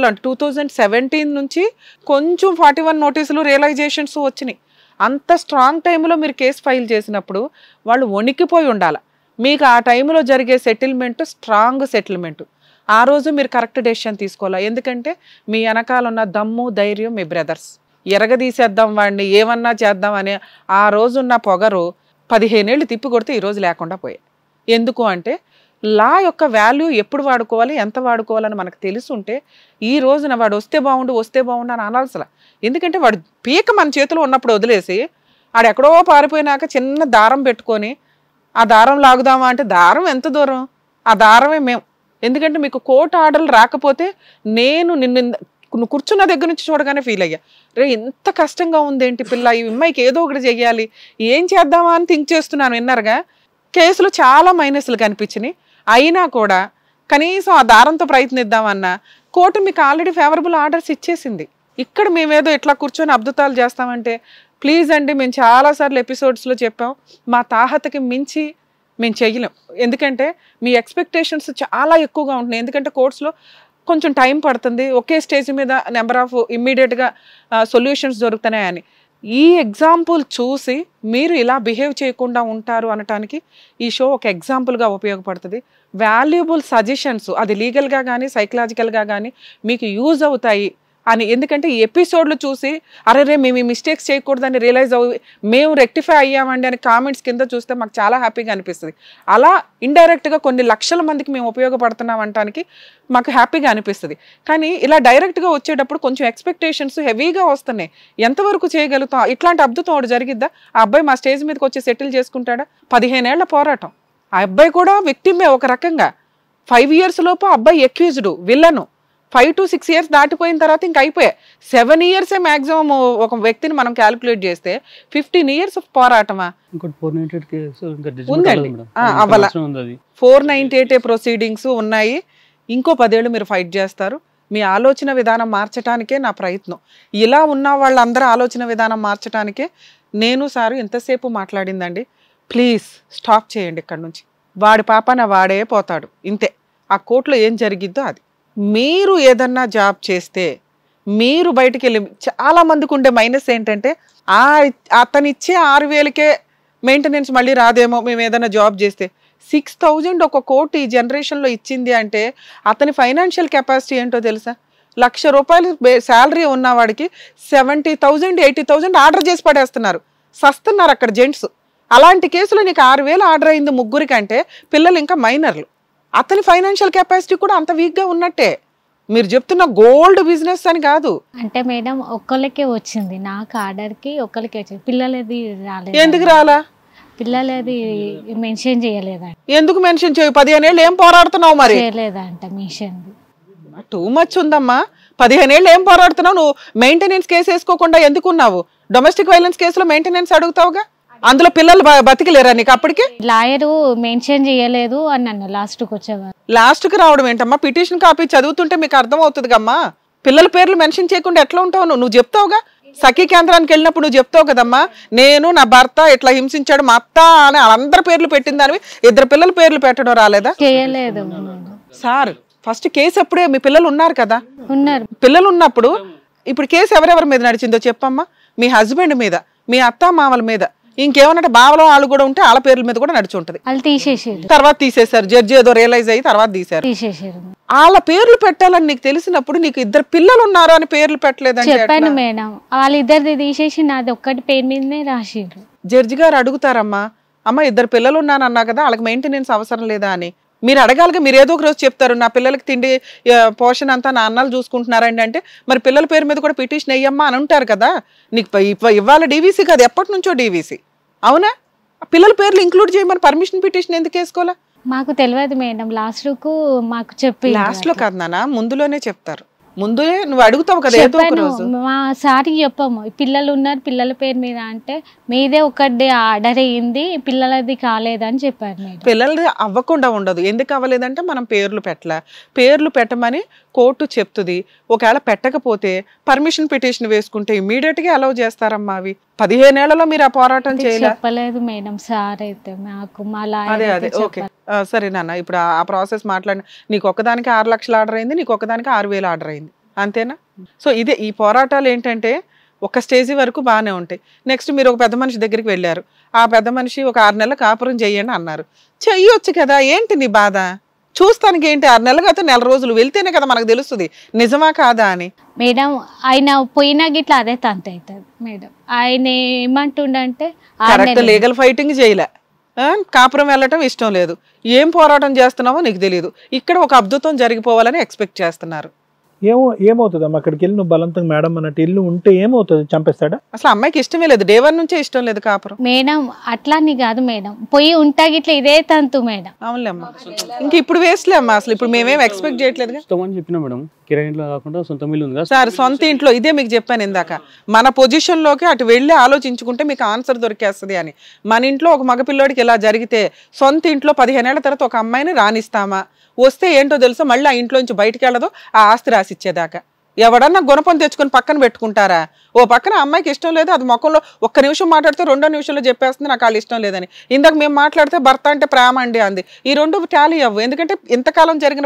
అంటే 2017 నుంచి కొంచెం 41 నోటీసులు రియలైజేషన్స్ వచ్చినాయి. అంత స్ట్రాంగ్ టైంలో మీరు కేసు ఫైల్ చేసినప్పుడు వాళ్ళు వణికిపోయి ఉండాలి. మీకు ఆ టైంలో జరిగే సెటిల్మెంట్ స్ట్రాంగ్ సెటిల్మెంట్. ఆ రోజు మీరు కరెక్ట్ డెసిషన్ తీసుకోవాలా. ఎందుకంటే మీ వెనకాల ఉన్న దమ్ము ధైర్యం మీ బ్రదర్స్. ఎరగదీసేద్దాం వాడిని, ఏమన్నా చేద్దాం అనే ఆ రోజున్న పొగరు 15 ఏళ్ళు తిప్పి కొడితే ఈరోజు లేకుండా పోయాయి. ఎందుకు అంటే లా యొక్క వాల్యూ ఎప్పుడు వాడుకోవాలి, ఎంత వాడుకోవాలని మనకు తెలుసుంటే ఈ రోజున వాడు వస్తే బాగుండు అని అనాల్సలా. ఎందుకంటే వాడు పీక మన చేతిలో ఉన్నప్పుడు వదిలేసి ఆడు ఎక్కడో పారిపోయినాక చిన్న దారం పెట్టుకొని ఆ దారం లాగుదామా అంటే దారం ఎంత దూరం, ఆ దారమే మేము. ఎందుకంటే మీకు కోర్టు ఆర్డర్లు రాకపోతే నేను నువ్వు కూర్చున్న దగ్గర నుంచి చూడగానే ఫీల్ అయ్యా, రే ఎంత కష్టంగా ఉందేంటి పిల్ల, ఈ అమ్మాయికి ఏదో ఒకటి చెయ్యాలి, ఏం చేద్దామా అని థింక్ చేస్తున్నాను. విన్నారుగా, కేసులు చాలా మైనస్లు కనిపించినాయి. అయినా కూడా కనీసం ఆ దారంతో ప్రయత్నిద్దామన్నా కోర్టు మీకు ఆల్రెడీ ఫేవరబుల్ ఆర్డర్స్ ఇచ్చేసింది. ఇక్కడ మేమేదో ఇట్లా కూర్చొని అద్భుతాలు చేస్తామంటే ప్లీజ్ అండి, మేము చాలాసార్లు ఎపిసోడ్స్లో చెప్పాం, మా తాహతకి మించి మేము చెయ్యలేం. ఎందుకంటే మీ ఎక్స్పెక్టేషన్స్ చాలా ఎక్కువగా ఉంటున్నాయి. ఎందుకంటే కోర్ట్స్లో కొంచెం టైం పడుతుంది, ఒకే స్టేజ్ మీద నెంబర్ ఆఫ్ ఇమ్మీడియట్గా సొల్యూషన్స్ దొరుకుతున్నాయని. ఈ ఎగ్జాంపుల్ చూసి మీరు ఇలా బిహేవ్ చేయకుండా ఉంటారు అనటానికి ఈ షో ఒక ఎగ్జాంపుల్గా ఉపయోగపడుతుంది. వాల్యుబుల్ సజెషన్స్ అది లీగల్గా కానీ సైకలాజికల్గా కానీ మీకు యూజ్ అవుతాయి అని. ఎందుకంటే ఈ ఎపిసోడ్లు చూసి అరే మేము ఈ మిస్టేక్స్ చేయకూడదని రియలైజ్ అవ్వి మేము రెక్టిఫై అయ్యామండి అని కామెంట్స్ కింద చూస్తే మాకు చాలా హ్యాపీగా అనిపిస్తుంది. అలా ఇండైరెక్ట్గా కొన్ని లక్షల మందికి మేము ఉపయోగపడుతున్నాం అనటానికి మాకు హ్యాపీగా అనిపిస్తుంది. కానీ ఇలా డైరెక్ట్గా వచ్చేటప్పుడు కొంచెం ఎక్స్పెక్టేషన్స్ హెవీగా వస్తున్నాయి. ఎంతవరకు చేయగలుగుతాం? ఇట్లాంటి అద్భుతం ఒకటి జరిగిద్దా? ఆ అబ్బాయి మా స్టేజ్ మీదకి వచ్చి సెటిల్ చేసుకుంటాడా? 15 ఏళ్ల పోరాటం. ఆ అబ్బాయి కూడా విక్టిమే ఒక రకంగా. 5 years లోపు అబ్బాయి ఎక్యూజ్డ్, విలను. 5 to 6 years దాటిపోయిన తర్వాత ఇంక అయిపోయాయి. 7 years మ్యాక్సిమం ఒక వ్యక్తిని మనం క్యాలిక్యులేట్ చేస్తే 15 years ఆఫ్ పోరాటమా ఉందండి. అవ్వాల 498 ప్రొసీడింగ్స్ ఉన్నాయి. ఇంకో 10 ఏళ్ళు మీరు ఫైట్ చేస్తారు. మీ ఆలోచన విధానం మార్చడానికే నా ప్రయత్నం. ఇలా ఉన్న వాళ్ళందరూ ఆలోచన విధానం మార్చడానికే నేను సారు ఎంతసేపు మాట్లాడిందండి. ప్లీజ్ స్టాప్ చేయండి. ఇక్కడ నుంచి వాడి పాపన వాడే పోతాడు, ఇంతే. ఆ కోర్టులో ఏం జరిగిద్దో అది. మీరు ఏదన్నా జాబ్ చేస్తే మీరు బయటికి వెళ్ళి, చాలా మందికి ఉండే మైనస్ ఏంటంటే అతను ఇచ్చే 6,000కే మెయింటెనెన్స్ మళ్ళీ రాదేమో మేము ఏదైనా జాబ్ చేస్తే. 6,000 ఒక కోర్టు ఈ జనరేషన్లో ఇచ్చింది అంటే అతని ఫైనాన్షియల్ కెపాసిటీ ఏంటో తెలుసా? ₹1,00,000 శాలరీ ఉన్నవాడికి 70,000 80,000 ఆర్డర్ చేసి పడేస్తున్నారు, సస్తున్నారు అక్కడ జెంట్స్. అలాంటి కేసులో నీకు 6,000 ఆర్డర్ అయింది ముగ్గురికంటే పిల్లలు ఇంకా మైనర్లు. అతని ఫైనాన్షియల్ కెపాసిటీ కూడా అంత వీక్గా ఉన్నట్టే. మీరు చెప్తున్న గోల్డ్ బిజినెస్ అని కాదు. అంటే మేడం ఒక్కళ్ళకే వచ్చింది, నాకు ఆర్డర్కి ఒక్కళ్ళకే వచ్చింది, పిల్లలది రాలేదు. ఎందుకు రాలా? పిల్లలది మెన్షన్ చేయలేదంట. ఎందుకు మెన్షన్ చేయు? 15 ఏళ్ళు ఏం పోరాడుతున్నావు మరి? చేయలేదంట మెన్షన్. టూ మచ్ ఉందమ్మా. 15 ఏళ్ళు ఏం పోరాడుతున్నావు? నువ్వు మెయింటెనెన్స్ కేసు వేసుకోకుండా ఎందుకున్నావు? డొమెస్టిక్ వైలెన్స్ కేసులో మెయింటెనెన్స్ అడుగుతావుగా, అందులో పిల్లలు బతికలేరా నీకు? అప్పటికి లాయరు మెన్షన్ చేయలేదు అని నన్ను లాస్ట్కి వచ్చేవారు. లాస్ట్కి రావడం ఏంటమ్మా? పిటిషన్ కాపీ చదువుతుంటే మీకు అర్థం అవుతుంది కమ్మా. పిల్లల పేర్లు మెన్షన్ చేయకుండా ఎట్లా ఉంటావు? నువ్వు చెప్తావుగా సఖీ కేంద్రానికి వెళ్ళినప్పుడు నువ్వు చెప్తావు కదమ్మా, నేను నా భర్త ఇట్లా హింసించాడు మా అత్త అని అందరి పేర్లు పెట్టిన దానివి 2 పిల్లల పేర్లు పెట్టడం రాలేదా? చేయలేదు. సార్ ఫస్ట్ కేసు అప్పుడే మీ పిల్లలు ఉన్నారు కదా, ఉన్నారు. పిల్లలు ఉన్నప్పుడు ఇప్పుడు కేసు ఎవరెవరి మీద నడిచిందో చెప్పమ్మా. మీ హస్బెండ్ మీద, మీ అత్త మామల మీద, ఇంకేమన్నట్టు బావలో వాళ్ళు కూడా ఉంటే వాళ్ళ పేర్ల మీద కూడా నడిచి ఉంటది. వాళ్ళు తీసేసారు. తర్వాత తీసేశారు, జడ్జి ఏదో రియలైజ్ అయ్యి తర్వాత తీసేశారు. వాళ్ళ పేర్లు పెట్టాలని నీకు తెలిసినప్పుడు నీకు 2 పిల్లలు ఉన్నారు అని పేర్లు పెట్టలేదని చెప్పాను మేడం. వాళ్ళిద్దరిది తీసేసి నాది ఒక్కటి పేరు మీదనే రాసిర్రు. జడ్జి గారు అడుగుతారమ్మా, అమ్మ 2 పిల్లలు ఉన్నానన్నా కదా వాళ్ళకి మెయింటెనెన్స్ అవసరం లేదా అని. మీరు అడగాలిగా, మీరు ఏదో ఒక రోజు చెప్తారు నా పిల్లలకి తిండి పోషణ అంతా నా అన్నాలు చూసుకుంటున్నారండి అంటే మరి పిల్లల పేరు మీద కూడా పిటిషన్ వేయమ్మా అని ఉంటారు కదా. నీకు ఇవాళ డీవీసీ కాదు, ఎప్పటి నుంచో డీవీసీ. అవునా? పిల్లల పేర్లు ఇంక్లూడ్ చేయమని పర్మిషన్ పిటిషన్ ఎందుకు వేసుకోవాలా? మాకు తెలియదు మేడం, లాస్ట్ కు మాకు చెప్పి. లాస్ట్ లో కాదు నాన్న, ముందులోనే చెప్తారు. ముందే నువ్వు అడుగుతావు కదా ఏదో ఒక రోజు. మా సార్కి చెప్పాము పిల్లలు ఉన్నారు పిల్లల పేరు మీద అంటే మీదే ఒకటి ఆర్డర్ అయ్యింది పిల్లలది కాలేదని చెప్పారు మేడం. పిల్లలది అవ్వకుండా ఉండదు. ఎందుకు అవ్వలేదంటే మనం పేర్లు పెట్టలే. పేర్లు పెట్టమని కోర్టు చెప్తుంది. ఒకవేళ పెట్టకపోతే పర్మిషన్ పిటిషన్ వేసుకుంటే ఇమీడియట్ గా అలౌ చేస్తారమ్మా. అవి 15 ఏళ్లలో మీరు ఆ పోరాటం చెప్పలేదు మేడం సార్ అయితే మాకు. అదే అదే ఓకే సరే నాన్న, ఇప్పుడు ఆ ప్రాసెస్ మాట్లాడి నీకు ఒక్కదానికి 6 లక్షలు ఆర్డర్ అయింది, నీకు ఒక్కదానికి 6,000 ఆర్డర్ అయింది, అంతేనా? సో ఇదే ఈ పోరాటాలు ఏంటంటే ఒక స్టేజీ వరకు బాగానే ఉంటాయి. నెక్స్ట్ మీరు ఒక పెద్ద మనిషి దగ్గరికి వెళ్ళారు, ఆ పెద్ద మనిషి ఒక 6 నెలలు కాపురం చెయ్యండి అన్నారు. చెయ్యొచ్చు కదా, ఏంటి నీ బాధ? చూస్తానికి ఏంటి 6 నెలలు కాదు 4 రోజులు వెళ్తేనే కదా మనకు తెలుస్తుంది నిజమా కాదా అని. మేడం ఆయన పోయినా గిట్లా అదే తంత అవుతుంది మేడం. ఆయన ఏమంటుండంటే కరెక్ట్ లీగల్ ఫైటింగ్ చేయలే, కాపురం వెళ్ళటం ఇష్టం లేదు, ఏం పోరాటం చేస్తున్నావో నీకు తెలియదు. ఇక్కడ ఒక అద్భుతం జరిగిపోవాలని ఎక్స్పెక్ట్ చేస్తున్నారు. ఏమవుతుంది అమ్మ అక్కడికి వెళ్ళి నువ్వు బలంతంగా మేడం అన్నట్టు ఇల్లు ఉంటే ఏమవుతుంది? చంపేస్తాడా? అసలు అమ్మాయికి ఇష్టమే లేదు, డే 1 నుంచే ఇష్టం లేదు కాపురం. మేడం అట్లాని కాదు మేడం, పోయి ఉంటా గిట్లా ఇదే తంతు మేడం. అవునులేమ్మా, ఇంక ఇప్పుడు వేస్ట్లే అమ్మా. అసలు ఇప్పుడు మేమేం ఎక్స్పెక్ట్ చేయట్లేదు చెప్పినా మేడం, కిరాయి ఇంట్లో కాకుండా సొంత ఇల్లు ఉంది సార్. సొంత ఇంట్లో ఇదే మీకు చెప్పాను ఇందాక, మన పొజిషన్ లోకి అటు వెళ్ళి ఆలోచించుకుంటే మీకు ఆన్సర్ దొరికేస్తుంది అని. మన ఇంట్లో ఒక మగపిల్లోడికి ఇలా జరిగితే సొంత ఇంట్లో 15 ఏళ్ల తర్వాత ఒక అమ్మాయిని రానిస్తామా? వస్తే ఏంటో తెలుసా, మళ్ళీ ఆ ఇంట్లోంచి బయటికి వెళ్ళదు ఆ ఆస్తి రాసిచ్చేదాకా. ఎవడన్నా గుణపం తెచ్చుకొని పక్కన పెట్టుకుంటారా? ఓ పక్కన అమ్మాయికి ఇష్టం లేదు, అది మొక్కలో 1 నిమిషం మాట్లాడితే 2వ నిమిషంలో చెప్పేస్తుంది నాకు వాళ్ళు ఇష్టం లేదని. ఇందాక మేము మాట్లాడితే భర్త అంటే ప్రేమ అండి అంది. ఈ 2 టాలీ అవ్వు. ఎందుకంటే ఇంతకాలం జరిగిన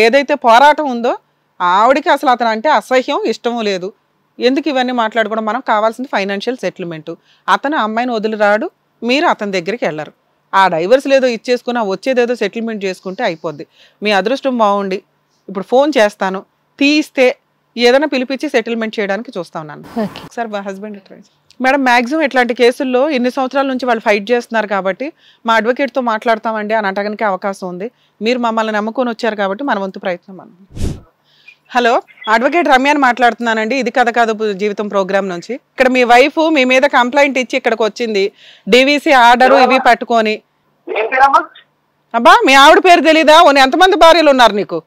ఏదైతే పోరాటం ఉందో ఆవిడికి అసలు అతను అంటే అసహ్యం, ఇష్టమూ లేదు. ఎందుకు ఇవన్నీ మాట్లాడుకోవడం? మనం కావాల్సింది ఫైనాన్షియల్ సెటిల్మెంట్. అతను అమ్మాయిని వదిలి రాడు, మీరు అతని దగ్గరికి వెళ్ళరు. ఆ డైవర్స్ లేదో ఇచ్చేసుకుని వచ్చేదేదో సెటిల్మెంట్ చేసుకుంటే అయిపోద్ది. మీ అదృష్టం బాగుండి ఇప్పుడు ఫోన్ చేస్తాను, తీస్తే ఏదైనా పిలిపించి సెటిల్మెంట్ చేయడానికి చూస్తా ఉన్నాను. సార్ మా హస్బెండ్ మేడం మ్యాక్సిమం ఇట్లాంటి కేసుల్లో ఇన్ని సంవత్సరాల నుంచి వాళ్ళు ఫైట్ చేస్తున్నారు కాబట్టి మా అడ్వకేట్తో మాట్లాడతామండి అని అనటానికి అవకాశం ఉంది. మీరు మమ్మల్ని నమ్ముకొని వచ్చారు కాబట్టి మన వంతు ప్రయత్నం మనం. హలో, అడ్వకేట్ రమ్యాని మాట్లాడుతున్నానండి. ఇది కథ కాదు జీవితం ప్రోగ్రామ్ నుంచి. ఇక్కడ మీ వైఫ్ మీ మీద కంప్లైంట్ ఇచ్చి ఇక్కడికి వచ్చింది, డీవీసీ ఆర్డర్ ఇవి పట్టుకొని. అబ్బా మీ ఆవిడ పేరు తెలీదా? ఎంతమంది భార్యలు ఉన్నారు నీకు?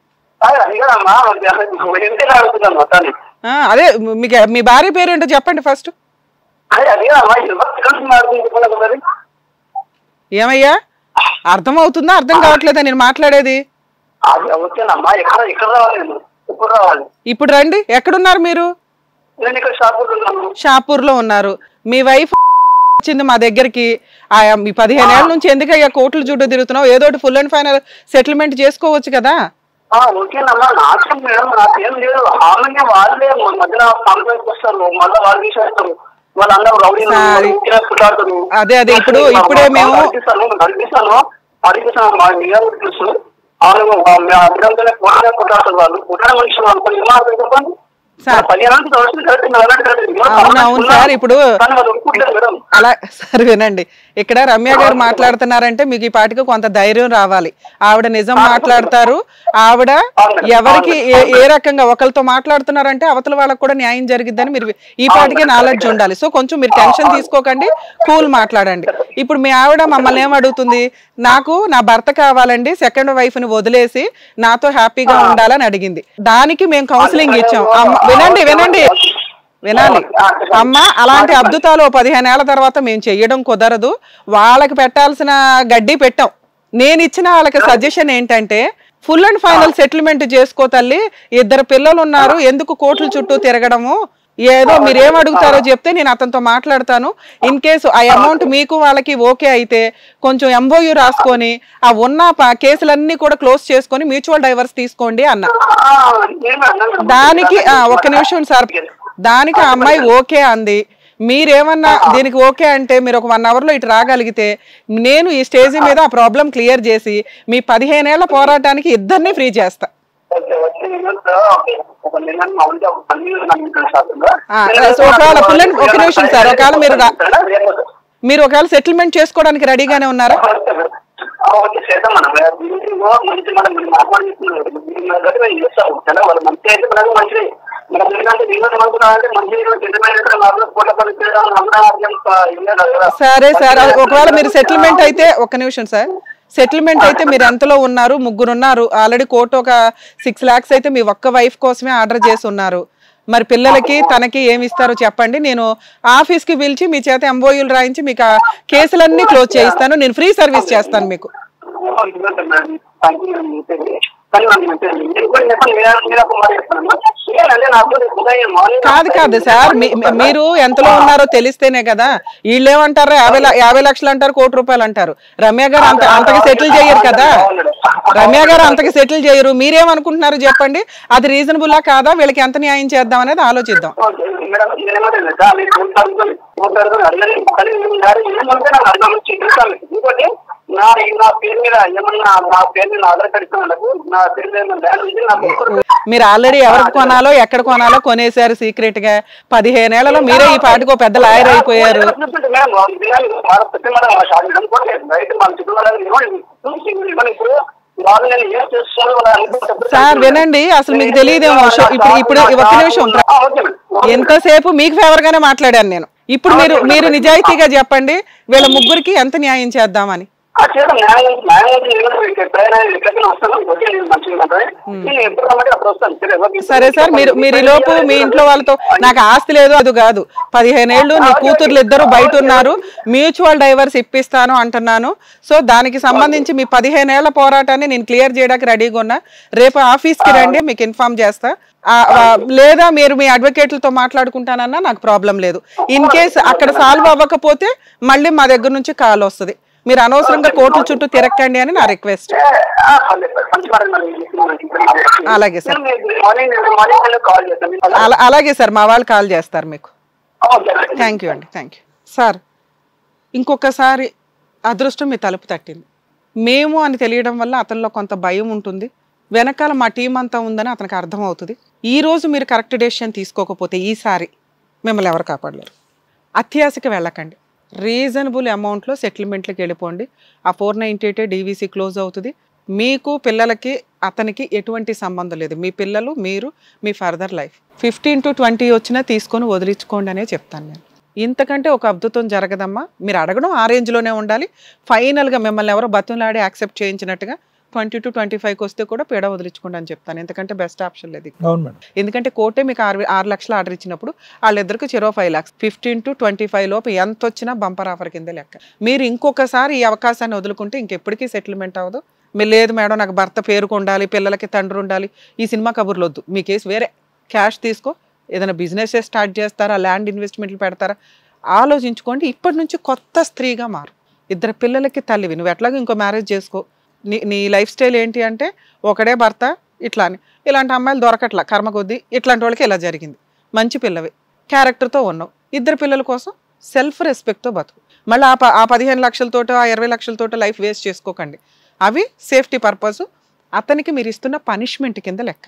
అదే మీ భార్య పేరు ఏంటో చెప్పండి ఫస్ట్. ఏమయ్యా అర్థమవుతుందా అర్థం కావట్లేదా నేను మాట్లాడేది? ఇప్పుడు రండి. ఎక్కడున్నారు మీరు? షాపూర్ లో ఉన్నారు. మీ వైఫ్ వచ్చింది మా దగ్గరికి. మీ 15 ఏళ్ల నుంచి ఎందుకయ్యా కోర్టుల చుట్టూ తిరుగుతున్నావు? ఏదో ఫుల్ అండ్ ఫైనల్ సెటిల్మెంట్ చేసుకోవచ్చు కదా. ఓకేనమ్మా, నాకేం మేడం నాకేం లేదు. హామీగా వాళ్ళే మధ్యన కాంప్రమైజ్ వస్తారు, మళ్ళీ వాళ్ళు తీసేస్తారు. వాళ్ళందరూ రౌడీలు. అదే అదే ఇప్పుడే మేము అడిగిస్తాను మా నిజాలు తెలుసు. కొట్టారు వాళ్ళు కొట్టిన మనుషులు అనుకుని చెప్పండి. అవునవును సార్. ఇప్పుడు అలా సార్ వినండి, ఇక్కడ రమ్య గారు మాట్లాడుతున్నారంటే మీకు ఈ పాటికి కొంత ధైర్యం రావాలి. ఆవిడ నిజం మాట్లాడతారు. ఆవిడ ఎవరికి ఏ రకంగా ఒకరితో మాట్లాడుతున్నారంటే అవతల వాళ్ళకి కూడా న్యాయం జరిగిద్దని మీరు ఈ పాటికే నాలెడ్జ్ ఉండాలి. సో కొంచెం మీరు టెన్షన్ తీసుకోకండి, కూల్ మాట్లాడండి. ఇప్పుడు మీ ఆవిడ మమ్మల్ని ఏమడుగుతుంది? నాకు నా భర్త కావాలండి, సెకండ్ వైఫ్ ని వదిలేసి నాతో హ్యాపీగా ఉండాలని అడిగింది. దానికి మేము కౌన్సిలింగ్ ఇచ్చాం. వినండి వినండి వినాలి అమ్మ. అలాంటి అద్భుతాలు 15 ఏళ్ల తర్వాత మేము చెయ్యడం కుదరదు. వాళ్ళకి పెట్టాల్సిన గడ్డి పెట్టాం. నేను ఇచ్చిన వాళ్ళకి సజెషన్ ఏంటంటే ఫుల్ అండ్ ఫైనల్ సెటిల్మెంట్ చేసుకో తల్లి, 2 పిల్లలు ఉన్నారు, ఎందుకు కోర్టుల చుట్టూ తిరగడము, ఏదో మీరు ఏం అడుగుతారో చెప్తే నేను అతనితో మాట్లాడతాను. ఇన్ కేసు ఆ అమౌంట్ మీకు వాళ్ళకి ఓకే అయితే కొంచెం ఎంఓయూ రాసుకొని ఆ ఉన్న కేసులన్నీ కూడా క్లోజ్ చేసుకొని మ్యూచువల్ డైవర్స్ తీసుకోండి అన్న. దానికి ఒక్క నిమిషం సార్, దానికి ఆ అమ్మాయి ఓకే అంది. మీరేమన్నా దీనికి ఓకే అంటే మీరు ఒక 1 hour లో ఇటు రాగలిగితే నేను ఈ స్టేజ్ మీద ఆ ప్రాబ్లం క్లియర్ చేసి మీ 15 ఏళ్ల పోరాటానికి ఇద్దరిని ఫ్రీ చేస్తా. ఒకవేళ ఒక నిమిషం సార్, ఒకవేళ మీరు ఒకవేళ సెటిల్మెంట్ చేసుకోవడానికి రెడీగానే ఉన్నారా? సరే సార్, ఒకవేళ మీరు సెటిల్మెంట్ అయితే ఒక్క నిమిషం సార్, సెటిల్మెంట్ అయితే మీరు ఎంతలో ఉన్నారు? 3 ఉన్నారు. ఆల్రెడీ కోర్టు ఒక 6 lakhs అయితే మీ ఒక్క వైఫ్ కోసమే ఆర్డర్ చేసి ఉన్నారు. మరి పిల్లలకి తనకి ఏమి ఇస్తారో చెప్పండి. నేను ఆఫీస్కి పిలిచి మీ చేత ఎంఓయూలు రాయించి మీకు ఆ కేసులన్నీ క్లోజ్ చేయిస్తాను. నేను ఫ్రీ సర్వీస్ చేస్తాను మీకు. కాదు సార్, మీరు ఎంతలో ఉన్నారో తెలిస్తేనే కదా. వీళ్ళు ఏమంటారు 50 లక్షలు అంటారు, 1 కోటి రూపాయలు అంటారు. రమ్య గారు అంతకి సెటిల్ చేయరు కదా. రమ్య గారు అంతకి సెటిల్ చేయరు. మీరేమనుకుంటున్నారు చెప్పండి? అది రీజనబుల్లా కాదా? వీళ్ళకి ఎంత న్యాయం చేద్దాం అనేది ఆలోచిద్దాం. మీరు ఆల్రెడీ ఎవరికి కొనాలో ఎక్కడ కొనాలో కొనేసారు సీక్రెట్ గా. 15 ఏళ్లలో మీరే ఈ పాటికి పెద్ద లాయర్ అయిపోయారు. సార్ వినండి, అసలు మీకు తెలియదేమో. ఇప్పుడు ఒక్క నిమిషం, ఎంతసేపు మీకు ఫేవర్ గానే మాట్లాడాను నేను. ఇప్పుడు మీరు నిజాయితీగా చెప్పండి, వీళ్ళ ముగ్గురికి ఎంత న్యాయం చేద్దామని. సరే సార్, మీరు ఈ లోపు మీ ఇంట్లో వాళ్ళతో నాకు ఆస్తి లేదు అది కాదు, 15 ఏళ్ళు నీ కూతుర్లు ఇద్దరు బయట ఉన్నారు, మ్యూచువల్ డైవర్స్ ఇప్పిస్తాను అంటున్నాను. సో దానికి సంబంధించి మీ 15 ఏళ్ల పోరాటాన్ని నేను క్లియర్ చేయడానికి రెడీగా ఉన్నా. రేపు ఆఫీస్కి రండి, మీకు ఇన్ఫార్మ్ చేస్తా. లేదా మీరు మీ అడ్వకేట్లతో మాట్లాడుకుంటానన్నా నాకు ప్రాబ్లం లేదు. ఇన్ కేస్ అక్కడ సాల్వ్ అవ్వకపోతే మళ్ళీ మా దగ్గర నుంచి కాల్ వస్తుంది. మీరు అనవసరంగా కోర్టుల చుట్టూ తిరక్కండి అని నా రిక్వెస్ట్. అలాగే సార్, అలాగే సార్, మా వాళ్ళు కాల్ చేస్తారు మీకు. థ్యాంక్ యూ అండి, థ్యాంక్ యూ సార్. ఇంకొకసారి అదృష్టం మీ తలుపు తట్టింది. మేము అని తెలియడం వల్ల అతనిలో కొంత భయం ఉంటుంది. వెనకాల మా టీం అంతా ఉందని అతనికి అర్థమవుతుంది. ఈరోజు మీరు కరెక్ట్ డెసిషన్ తీసుకోకపోతే ఈసారి మిమ్మల్ని ఎవరు కాపాడలేరు. అత్యాశకి వెళ్ళకండి. రీజనబుల్ అమౌంట్లో సెటిల్మెంట్లకు వెళ్ళిపోండి. ఆ 498 డీవీసీ క్లోజ్ అవుతుంది. మీకు పిల్లలకి అతనికి ఎటువంటి సంబంధం లేదు. మీ పిల్లలు, మీరు, మీ ఫర్దర్ లైఫ్ 15 to 20 వచ్చినా తీసుకొని వదిలించుకోండి అనే చెప్తాను నేను. ఇంతకంటే ఒక అద్భుతం జరగదమ్మా. మీరు అడగడం ఆ రేంజ్లోనే ఉండాలి. ఫైనల్గా మిమ్మల్ని ఎవరో బతులాడి యాక్సెప్ట్ చేయించినట్టుగా 20 to 25 వస్తే కూడా పీడ వదిలించుకోండి అని చెప్తాను. ఎందుకంటే బెస్ట్ ఆప్షన్ లేదు. ఎందుకంటే కోర్టే మీకు 6 లక్షలు ఆర్డర్ ఇచ్చినప్పుడు వాళ్ళిద్దరికి చెరో 5 lakhs. 15 to 25 లోపు ఎంత వచ్చినా బంపర్ ఆఫర్ కింద లెక్క. మీరు ఇంకొకసారి ఈ అవకాశాన్ని వదులుకుంటే ఇంకెప్పటికీ సెటిల్మెంట్ అవ్వదు. మీరు లేదు మేడం నాకు భర్త పేరుకు ఉండాలి, పిల్లలకి తండ్రి ఉండాలి, ఈ సినిమా కబుర్లు వద్దు. మీ కేసు వేరే. క్యాష్ తీసుకో, ఏదైనా బిజినెస్ స్టార్ట్ చేస్తారా, ల్యాండ్ ఇన్వెస్ట్మెంట్లు పెడతారా ఆలోచించుకోండి. ఇప్పటి నుంచి కొత్త స్త్రీగా మారు. 2 పిల్లలకి తల్లివి. నువ్వు ఎట్లాగో ఇంకో మ్యారేజ్ చేసుకో. నీ లైఫ్ స్టైల్ ఏంటి అంటే ఒకడే భర్త ఇట్లా అని. ఇలాంటి అమ్మాయిలు దొరకట్లా కర్మ కొద్దీ. ఇట్లాంటి వాళ్ళకి ఇలా జరిగింది. మంచి పిల్లవి, క్యారెక్టర్తో ఉన్నావు. 2 పిల్లల కోసం సెల్ఫ్ రెస్పెక్ట్తో బతుకు. మళ్ళీ ఆ 15 లక్షలతోటో ఆ 20 లక్షలతోటో లైఫ్ వేస్ట్ చేసుకోకండి. అవి సేఫ్టీ పర్పస్. అతనికి మీరు ఇస్తున్న పనిష్మెంట్ కింద లెక్క.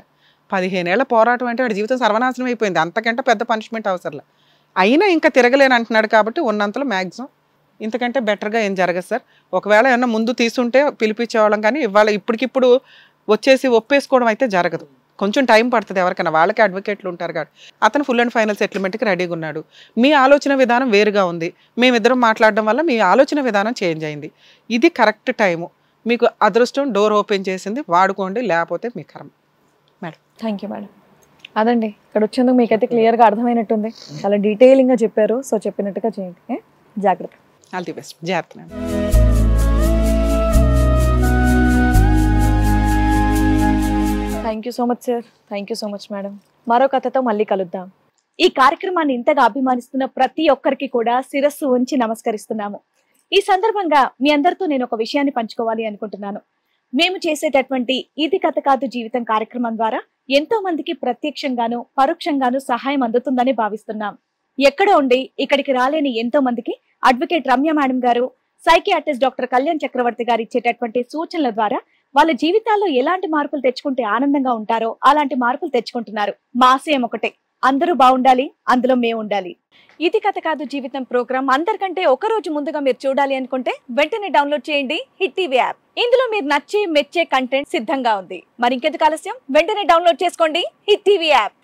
15 ఏళ్ల పోరాటం అంటే వాడి జీవితం సర్వనాశనం అయిపోయింది. అంతకంటే పెద్ద పనిష్మెంట్ అవసరంలా. అయినా ఇంకా తిరగలేని అంటున్నాడు కాబట్టి ఉన్నంతలో మ్యాక్సిమం. ఇంతకంటే బెటర్గా ఏం జరగదు సార్. ఒకవేళ ఏమన్నా ముందు తీసుంటే పిలిపించేవాళ్ళం, కానీ ఇవాళ ఇప్పటికిప్పుడు వచ్చేసి ఒప్పేసుకోవడం అయితే జరగదు. కొంచెం టైం పడుతుంది ఎవరికైనా. వాళ్ళకి అడ్వకేట్లు ఉంటారు కాబట్టి. అతను ఫుల్ అండ్ ఫైనల్ సెటిల్మెంట్కి రెడీగా ఉన్నాడు. మీ ఆలోచన విధానం వేరుగా ఉంది. మేమిద్దరం మాట్లాడడం వల్ల మీ ఆలోచన విధానం చేంజ్ అయింది. ఇది కరెక్ట్ టైము. మీకు అదృష్టం డోర్ ఓపెన్ చేసింది, వాడుకోండి. లేకపోతే మీ కర్మ. Madam thank you madam. అదండి, ఇక్కడ వచ్చేందుకు మీకైతే క్లియర్గా అర్థమైనట్టుంది. చాలా డీటెయిలింగ్గా చెప్పారు. సో చెప్పినట్టుగా చేయండి. జాగ్రత్త. All the best. జాగ్రత్త. Thank you so much sir. Thank you so much madam. మరో కథతో మళ్ళీ కలుద్దాం. ఈ కార్యక్రమాన్ని ఇంతగా అభిమానిస్తున్న ప్రతి ఒక్కరికి కూడా శిరస్సు ఉంచి నమస్కరిస్తున్నాము. ఈ సందర్భంగా మీ అందరితో నేను ఒక విషయాన్ని పంచుకోవాలి అనుకుంటున్నాను. మేము చేసేటటువంటి ఇది కథ కాదు జీవితం కార్యక్రమం ద్వారా ఎంతో మందికి ప్రత్యక్షంగాను పరోక్షంగాను సహాయం అందుతుందని భావిస్తున్నాం. ఎక్కడ ఉండి ఇక్కడికి రాలేని ఎంతో మందికి అడ్వకేట్ రమ్య మేడం గారు, సైకియాట్రిస్ట్ డాక్టర్ కళ్యాణ్ చక్రవర్తి గారు ఇచ్చేటటువంటి సూచనల ద్వారా వాళ్ళ జీవితాల్లో ఎలాంటి మార్పులు తెచ్చుకుంటే ఆనందంగా ఉంటారో అలాంటి మార్పులు తెచ్చుకుంటున్నారు. మా ఆశయం ఒకటే, అందరూ బాగుండాలి, అందులో మేము ఉండాలి. ఇది కథ కాదు జీవితం ప్రోగ్రామ్ అందరికంటే ఒక రోజు ముందుగా మీరు చూడాలి అనుకుంటే వెంటనే డౌన్లోడ్ చేయండి హిట్ టీవీ యాప్. ఇందులో మీరు నచ్చే మెచ్చే కంటెంట్ సిద్ధంగా ఉంది. మరి ఇంకెందుకు ఆలస్యం, వెంటనే డౌన్లోడ్ చేసుకోండి హిట్ టీవీ యాప్.